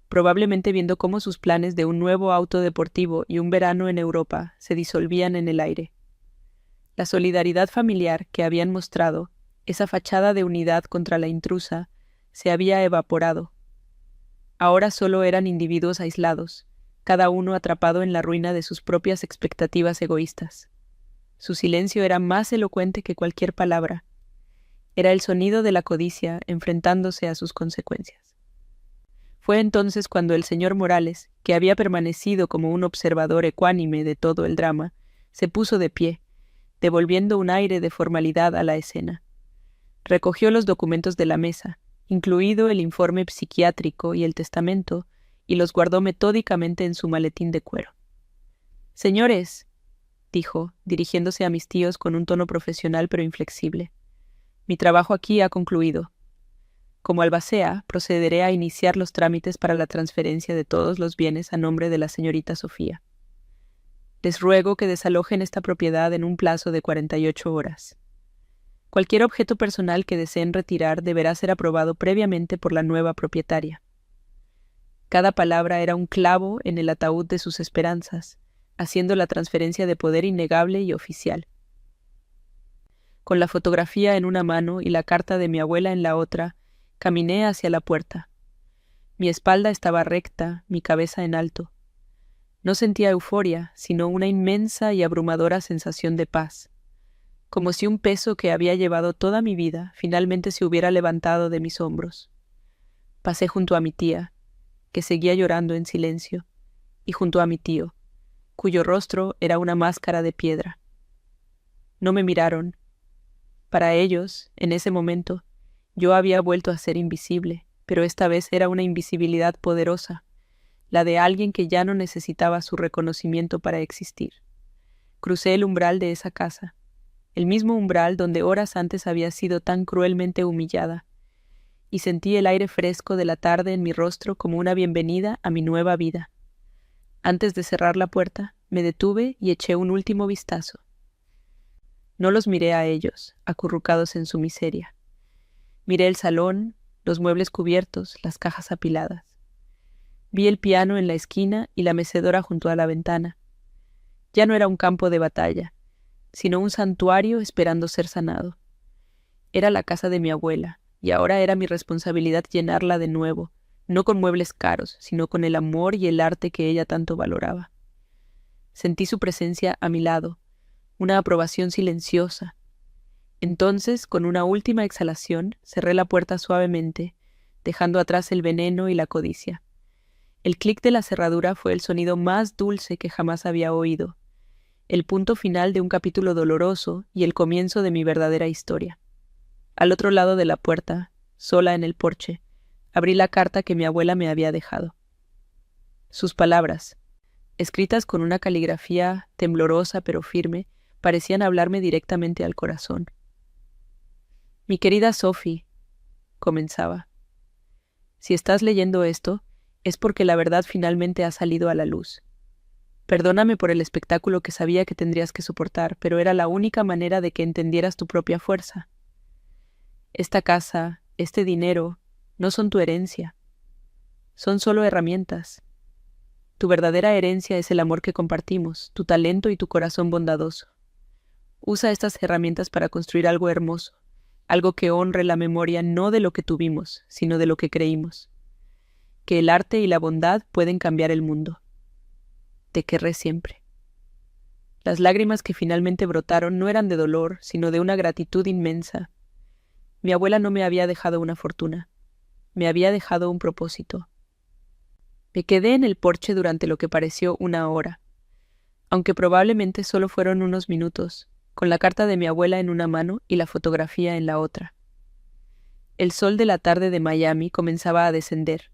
probablemente viendo cómo sus planes de un nuevo auto deportivo y un verano en Europa se disolvían en el aire. La solidaridad familiar que habían mostrado, esa fachada de unidad contra la intrusa, se había evaporado. Ahora solo eran individuos aislados, cada uno atrapado en la ruina de sus propias expectativas egoístas. Su silencio era más elocuente que cualquier palabra. Era el sonido de la codicia enfrentándose a sus consecuencias. Fue entonces cuando el señor Morales, que había permanecido como un observador ecuánime de todo el drama, se puso de pie, devolviendo un aire de formalidad a la escena. Recogió los documentos de la mesa, incluido el informe psiquiátrico y el testamento, y los guardó metódicamente en su maletín de cuero. «Señores», dijo, dirigiéndose a mis tíos con un tono profesional pero inflexible, «mi trabajo aquí ha concluido. Como albacea, procederé a iniciar los trámites para la transferencia de todos los bienes a nombre de la señorita Sofía. Les ruego que desalojen esta propiedad en un plazo de 48 horas. Cualquier objeto personal que deseen retirar deberá ser aprobado previamente por la nueva propietaria». Cada palabra era un clavo en el ataúd de sus esperanzas, haciendo la transferencia de poder innegable y oficial. Con la fotografía en una mano y la carta de mi abuela en la otra, caminé hacia la puerta. Mi espalda estaba recta, mi cabeza en alto. No sentía euforia, sino una inmensa y abrumadora sensación de paz, como si un peso que había llevado toda mi vida finalmente se hubiera levantado de mis hombros. Pasé junto a mi tía, que seguía llorando en silencio, y junto a mi tío, cuyo rostro era una máscara de piedra. No me miraron. Para ellos, en ese momento, yo había vuelto a ser invisible, pero esta vez era una invisibilidad poderosa, la de alguien que ya no necesitaba su reconocimiento para existir. Crucé el umbral de esa casa, el mismo umbral donde horas antes había sido tan cruelmente humillada, y sentí el aire fresco de la tarde en mi rostro como una bienvenida a mi nueva vida. Antes de cerrar la puerta, me detuve y eché un último vistazo. No los miré a ellos, acurrucados en su miseria. Miré el salón, los muebles cubiertos, las cajas apiladas. Vi el piano en la esquina y la mecedora junto a la ventana. Ya no era un campo de batalla, sino un santuario esperando ser sanado. Era la casa de mi abuela, y ahora era mi responsabilidad llenarla de nuevo, no con muebles caros, sino con el amor y el arte que ella tanto valoraba. Sentí su presencia a mi lado, una aprobación silenciosa. Entonces, con una última exhalación, cerré la puerta suavemente, dejando atrás el veneno y la codicia. El clic de la cerradura fue el sonido más dulce que jamás había oído, el punto final de un capítulo doloroso y el comienzo de mi verdadera historia. Al otro lado de la puerta, sola en el porche, abrí la carta que mi abuela me había dejado. Sus palabras, escritas con una caligrafía temblorosa pero firme, parecían hablarme directamente al corazón. «Mi querida Sophie», comenzaba, «si estás leyendo esto, es porque la verdad finalmente ha salido a la luz. Perdóname por el espectáculo que sabía que tendrías que soportar, pero era la única manera de que entendieras tu propia fuerza. Esta casa, este dinero, no son tu herencia. Son solo herramientas. Tu verdadera herencia es el amor que compartimos, tu talento y tu corazón bondadoso. Usa estas herramientas para construir algo hermoso, algo que honre la memoria no de lo que tuvimos, sino de lo que creímos. Que el arte y la bondad pueden cambiar el mundo. Te querré siempre». Las lágrimas que finalmente brotaron no eran de dolor, sino de una gratitud inmensa. Mi abuela no me había dejado una fortuna, me había dejado un propósito. Me quedé en el porche durante lo que pareció una hora, aunque probablemente solo fueron unos minutos, con la carta de mi abuela en una mano y la fotografía en la otra. El sol de la tarde de Miami comenzaba a descender,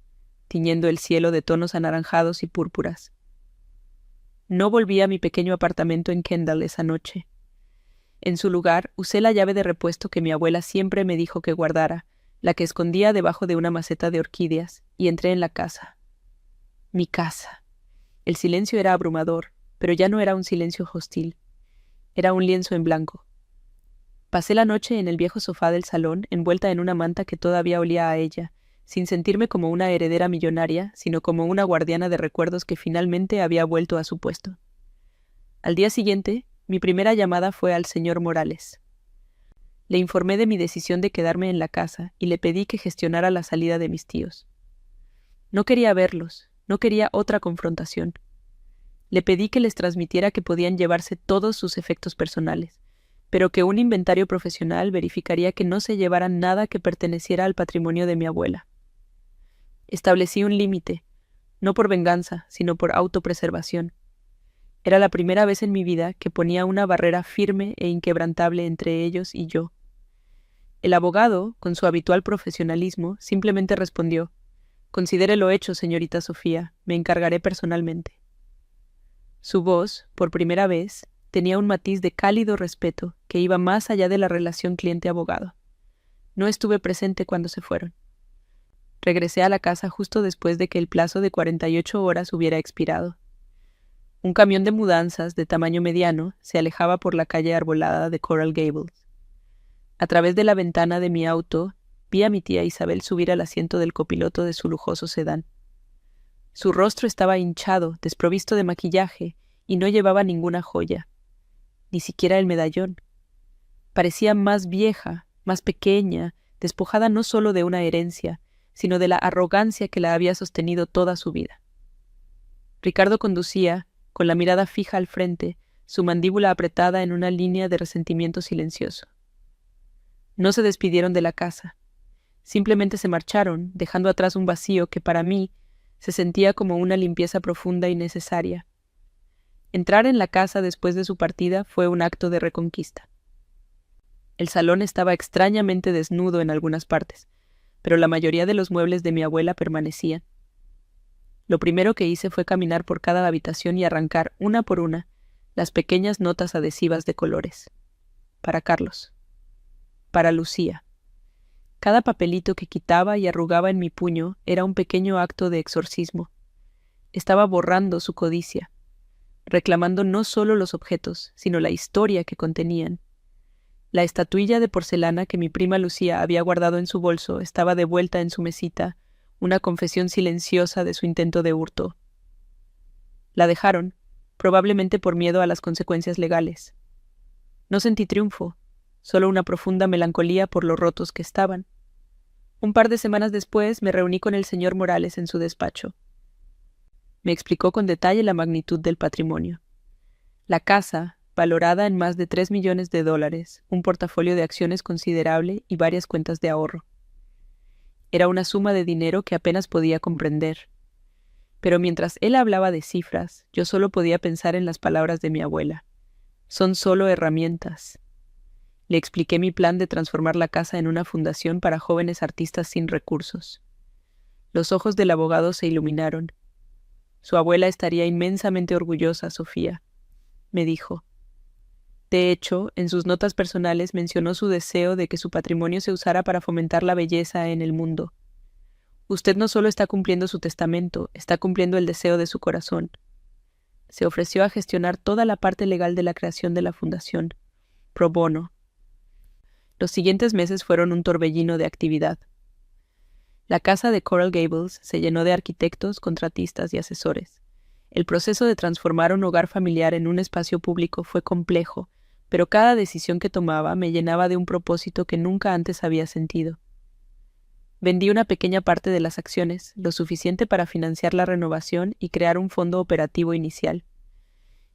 tiñendo el cielo de tonos anaranjados y púrpuras. No volví a mi pequeño apartamento en Kendall esa noche. En su lugar, usé la llave de repuesto que mi abuela siempre me dijo que guardara, la que escondía debajo de una maceta de orquídeas, y entré en la casa. Mi casa. El silencio era abrumador, pero ya no era un silencio hostil. Era un lienzo en blanco. Pasé la noche en el viejo sofá del salón, envuelta en una manta que todavía olía a ella, sin sentirme como una heredera millonaria, sino como una guardiana de recuerdos que finalmente había vuelto a su puesto. Al día siguiente, mi primera llamada fue al señor Morales. Le informé de mi decisión de quedarme en la casa y le pedí que gestionara la salida de mis tíos. No quería verlos, no quería otra confrontación. Le pedí que les transmitiera que podían llevarse todos sus efectos personales, pero que un inventario profesional verificaría que no se llevaran nada que perteneciera al patrimonio de mi abuela. Establecí un límite, no por venganza, sino por autopreservación. Era la primera vez en mi vida que ponía una barrera firme e inquebrantable entre ellos y yo. El abogado, con su habitual profesionalismo, simplemente respondió: «Considere lo hecho, señorita Sofía, me encargaré personalmente». Su voz, por primera vez, tenía un matiz de cálido respeto que iba más allá de la relación cliente-abogado. No estuve presente cuando se fueron. Regresé a la casa justo después de que el plazo de 48 horas hubiera expirado. Un camión de mudanzas de tamaño mediano se alejaba por la calle arbolada de Coral Gables. A través de la ventana de mi auto vi a mi tía Isabel subir al asiento del copiloto de su lujoso sedán. Su rostro estaba hinchado, desprovisto de maquillaje, y no llevaba ninguna joya, ni siquiera el medallón. Parecía más vieja, más pequeña, despojada no solo de una herencia, sino de la arrogancia que la había sostenido toda su vida. Ricardo conducía, con la mirada fija al frente, su mandíbula apretada en una línea de resentimiento silencioso. No se despidieron de la casa. Simplemente se marcharon, dejando atrás un vacío que para mí se sentía como una limpieza profunda y necesaria. Entrar en la casa después de su partida fue un acto de reconquista. El salón estaba extrañamente desnudo en algunas partes, pero la mayoría de los muebles de mi abuela permanecían. Lo primero que hice fue caminar por cada habitación y arrancar, una por una, las pequeñas notas adhesivas de colores. Para Carlos. Para Lucía. Cada papelito que quitaba y arrugaba en mi puño era un pequeño acto de exorcismo. Estaba borrando su codicia, reclamando no solo los objetos, sino la historia que contenían. La estatuilla de porcelana que mi prima Lucía había guardado en su bolso estaba de vuelta en su mesita, una confesión silenciosa de su intento de hurto. La dejaron, probablemente por miedo a las consecuencias legales. No sentí triunfo, solo una profunda melancolía por lo rotos que estaban. Un par de semanas después me reuní con el señor Morales en su despacho. Me explicó con detalle la magnitud del patrimonio. La casa, valorada en más de $3 millones, un portafolio de acciones considerable y varias cuentas de ahorro. Era una suma de dinero que apenas podía comprender. Pero mientras él hablaba de cifras, yo solo podía pensar en las palabras de mi abuela. Son solo herramientas. Le expliqué mi plan de transformar la casa en una fundación para jóvenes artistas sin recursos. Los ojos del abogado se iluminaron. Su abuela estaría inmensamente orgullosa, Sofía, me dijo. De hecho, en sus notas personales mencionó su deseo de que su patrimonio se usara para fomentar la belleza en el mundo. Usted no solo está cumpliendo su testamento, está cumpliendo el deseo de su corazón. Se ofreció a gestionar toda la parte legal de la creación de la fundación, pro bono. Los siguientes meses fueron un torbellino de actividad. La casa de Coral Gables se llenó de arquitectos, contratistas y asesores. El proceso de transformar un hogar familiar en un espacio público fue complejo, pero cada decisión que tomaba me llenaba de un propósito que nunca antes había sentido. Vendí una pequeña parte de las acciones, lo suficiente para financiar la renovación y crear un fondo operativo inicial.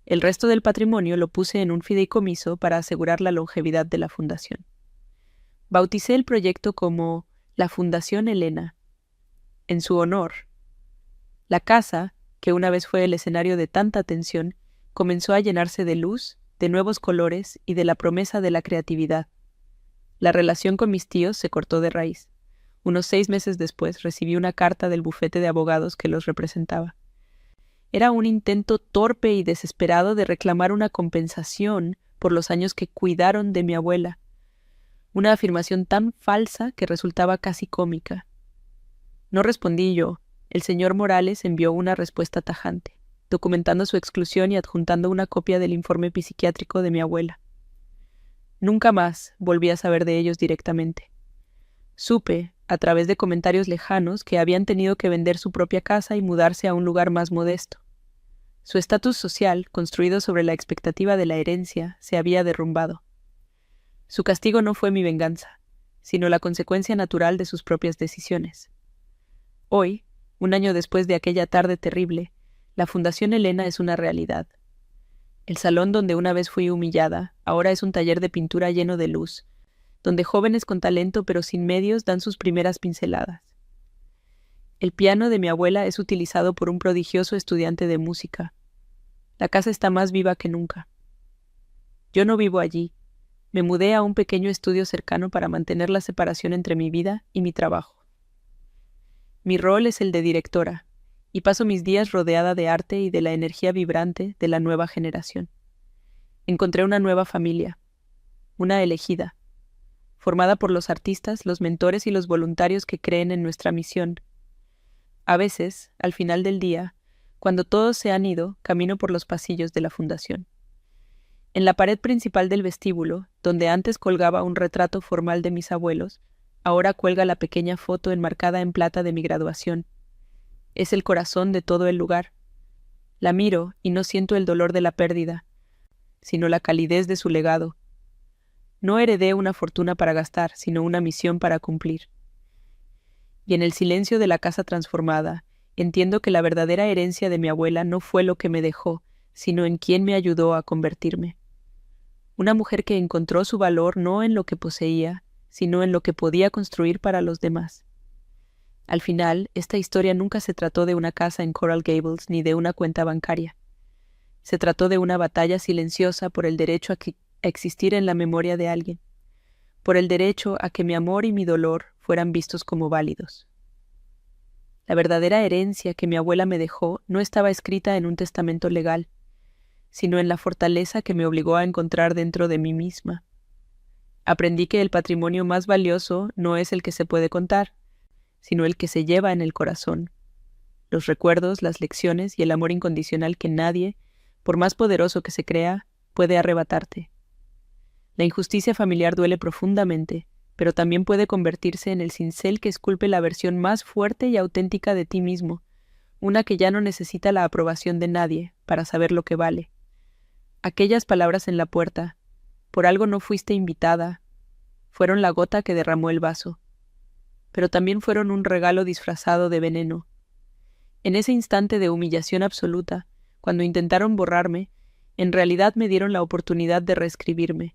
El resto del patrimonio lo puse en un fideicomiso para asegurar la longevidad de la fundación. Bauticé el proyecto como la Fundación Elena, en su honor. La casa, que una vez fue el escenario de tanta tensión, comenzó a llenarse de luz, de nuevos colores y de la promesa de la creatividad. La relación con mis tíos se cortó de raíz. Unos 6 meses después recibí una carta del bufete de abogados que los representaba. Era un intento torpe y desesperado de reclamar una compensación por los años que cuidaron de mi abuela. Una afirmación tan falsa que resultaba casi cómica. No respondí yo. El señor Morales envió una respuesta tajante, documentando su exclusión y adjuntando una copia del informe psiquiátrico de mi abuela. Nunca más volví a saber de ellos directamente. Supe, a través de comentarios lejanos, que habían tenido que vender su propia casa y mudarse a un lugar más modesto. Su estatus social, construido sobre la expectativa de la herencia, se había derrumbado. Su castigo no fue mi venganza, sino la consecuencia natural de sus propias decisiones. Hoy, un año después de aquella tarde terrible, La Fundación Elena es una realidad. El salón donde una vez fui humillada, ahora es un taller de pintura lleno de luz, donde jóvenes con talento pero sin medios dan sus primeras pinceladas. El piano de mi abuela es utilizado por un prodigioso estudiante de música. La casa está más viva que nunca. Yo no vivo allí. Me mudé a un pequeño estudio cercano para mantener la separación entre mi vida y mi trabajo. Mi rol es el de directora, y paso mis días rodeada de arte y de la energía vibrante de la nueva generación. Encontré una nueva familia, una elegida, formada por los artistas, los mentores y los voluntarios que creen en nuestra misión. A veces, al final del día, cuando todos se han ido, camino por los pasillos de la fundación. En la pared principal del vestíbulo, donde antes colgaba un retrato formal de mis abuelos, ahora cuelga la pequeña foto enmarcada en plata de mi graduación. Es el corazón de todo el lugar. La miro y no siento el dolor de la pérdida, sino la calidez de su legado. No heredé una fortuna para gastar, sino una misión para cumplir. Y en el silencio de la casa transformada, entiendo que la verdadera herencia de mi abuela no fue lo que me dejó, sino en quien me ayudó a convertirme. Una mujer que encontró su valor no en lo que poseía, sino en lo que podía construir para los demás. Al final, esta historia nunca se trató de una casa en Coral Gables ni de una cuenta bancaria. Se trató de una batalla silenciosa por el derecho a existir en la memoria de alguien, por el derecho a que mi amor y mi dolor fueran vistos como válidos. La verdadera herencia que mi abuela me dejó no estaba escrita en un testamento legal, sino en la fortaleza que me obligó a encontrar dentro de mí misma. Aprendí que el patrimonio más valioso no es el que se puede contar, sino el que se lleva en el corazón. Los recuerdos, las lecciones y el amor incondicional que nadie, por más poderoso que se crea, puede arrebatarte. La injusticia familiar duele profundamente, pero también puede convertirse en el cincel que esculpe la versión más fuerte y auténtica de ti mismo, una que ya no necesita la aprobación de nadie para saber lo que vale. Aquellas palabras en la puerta, por algo no fuiste invitada, fueron la gota que derramó el vaso, pero también fueron un regalo disfrazado de veneno. En ese instante de humillación absoluta, cuando intentaron borrarme, en realidad me dieron la oportunidad de reescribirme.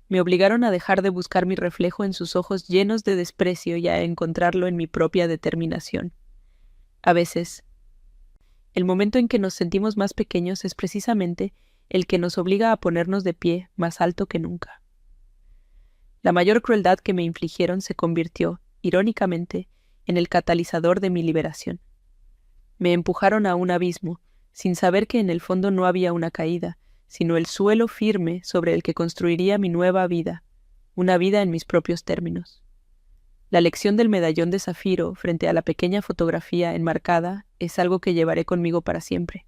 Me obligaron a dejar de buscar mi reflejo en sus ojos llenos de desprecio y a encontrarlo en mi propia determinación. A veces, el momento en que nos sentimos más pequeños es precisamente el que nos obliga a ponernos de pie más alto que nunca. La mayor crueldad que me infligieron se convirtió, irónicamente, en el catalizador de mi liberación. Me empujaron a un abismo, sin saber que en el fondo no había una caída, sino el suelo firme sobre el que construiría mi nueva vida, una vida en mis propios términos. La lección del medallón de zafiro frente a la pequeña fotografía enmarcada es algo que llevaré conmigo para siempre.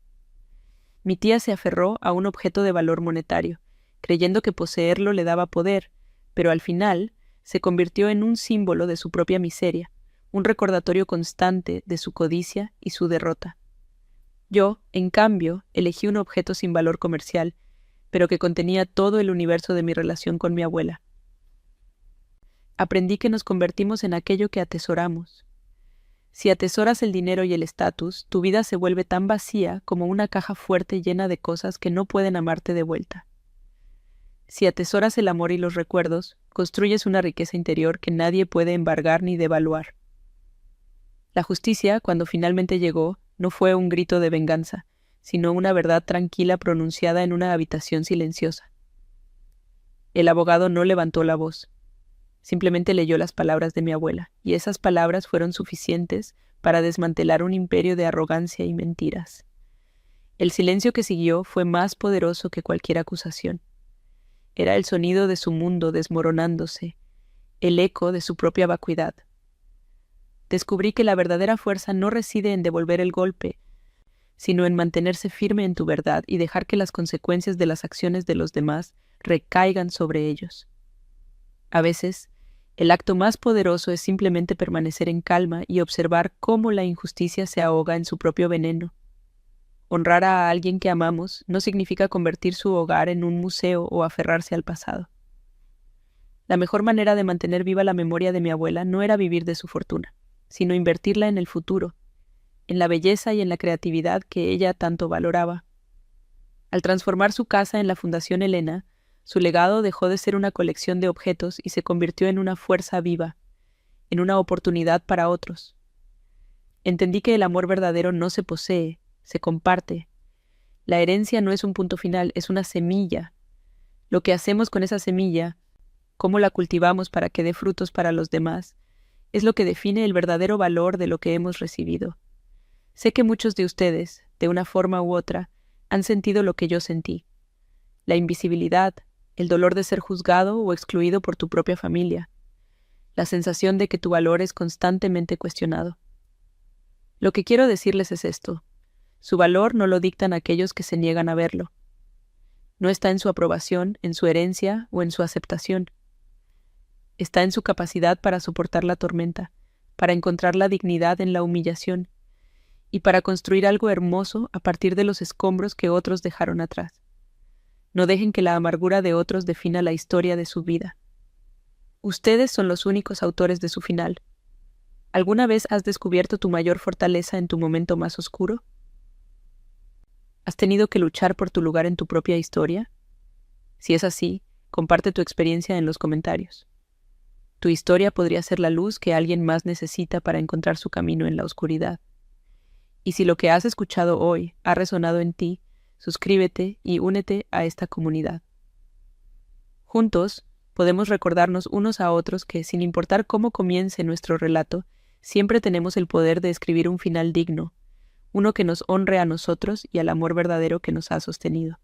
Mi tía se aferró a un objeto de valor monetario, creyendo que poseerlo le daba poder, pero al final se convirtió en un símbolo de su propia miseria, un recordatorio constante de su codicia y su derrota. Yo, en cambio, elegí un objeto sin valor comercial, pero que contenía todo el universo de mi relación con mi abuela. Aprendí que nos convertimos en aquello que atesoramos. Si atesoras el dinero y el estatus, tu vida se vuelve tan vacía como una caja fuerte llena de cosas que no pueden amarte de vuelta. Si atesoras el amor y los recuerdos, construyes una riqueza interior que nadie puede embargar ni devaluar. La justicia, cuando finalmente llegó, no fue un grito de venganza, sino una verdad tranquila pronunciada en una habitación silenciosa. El abogado no levantó la voz. Simplemente leyó las palabras de mi abuela, y esas palabras fueron suficientes para desmantelar un imperio de arrogancia y mentiras. El silencio que siguió fue más poderoso que cualquier acusación. Era el sonido de su mundo desmoronándose, el eco de su propia vacuidad. Descubrí que la verdadera fuerza no reside en devolver el golpe, sino en mantenerse firme en tu verdad y dejar que las consecuencias de las acciones de los demás recaigan sobre ellos. A veces, el acto más poderoso es simplemente permanecer en calma y observar cómo la injusticia se ahoga en su propio veneno. Honrar a alguien que amamos no significa convertir su hogar en un museo o aferrarse al pasado. La mejor manera de mantener viva la memoria de mi abuela no era vivir de su fortuna, sino invertirla en el futuro, en la belleza y en la creatividad que ella tanto valoraba. Al transformar su casa en la Fundación Helena, su legado dejó de ser una colección de objetos y se convirtió en una fuerza viva, en una oportunidad para otros. Entendí que el amor verdadero no se posee, se comparte. La herencia no es un punto final, es una semilla. Lo que hacemos con esa semilla, cómo la cultivamos para que dé frutos para los demás, es lo que define el verdadero valor de lo que hemos recibido. Sé que muchos de ustedes, de una forma u otra, han sentido lo que yo sentí. La invisibilidad, el dolor de ser juzgado o excluido por tu propia familia, la sensación de que tu valor es constantemente cuestionado. Lo que quiero decirles es esto: su valor no lo dictan aquellos que se niegan a verlo. No está en su aprobación, en su herencia o en su aceptación. Está en su capacidad para soportar la tormenta, para encontrar la dignidad en la humillación y para construir algo hermoso a partir de los escombros que otros dejaron atrás. No dejen que la amargura de otros defina la historia de su vida. Ustedes son los únicos autores de su final. ¿Alguna vez has descubierto tu mayor fortaleza en tu momento más oscuro? ¿Has tenido que luchar por tu lugar en tu propia historia? Si es así, comparte tu experiencia en los comentarios. Tu historia podría ser la luz que alguien más necesita para encontrar su camino en la oscuridad. Y si lo que has escuchado hoy ha resonado en ti, suscríbete y únete a esta comunidad. Juntos, podemos recordarnos unos a otros que, sin importar cómo comience nuestro relato, siempre tenemos el poder de escribir un final digno, uno que nos honre a nosotros y al amor verdadero que nos ha sostenido.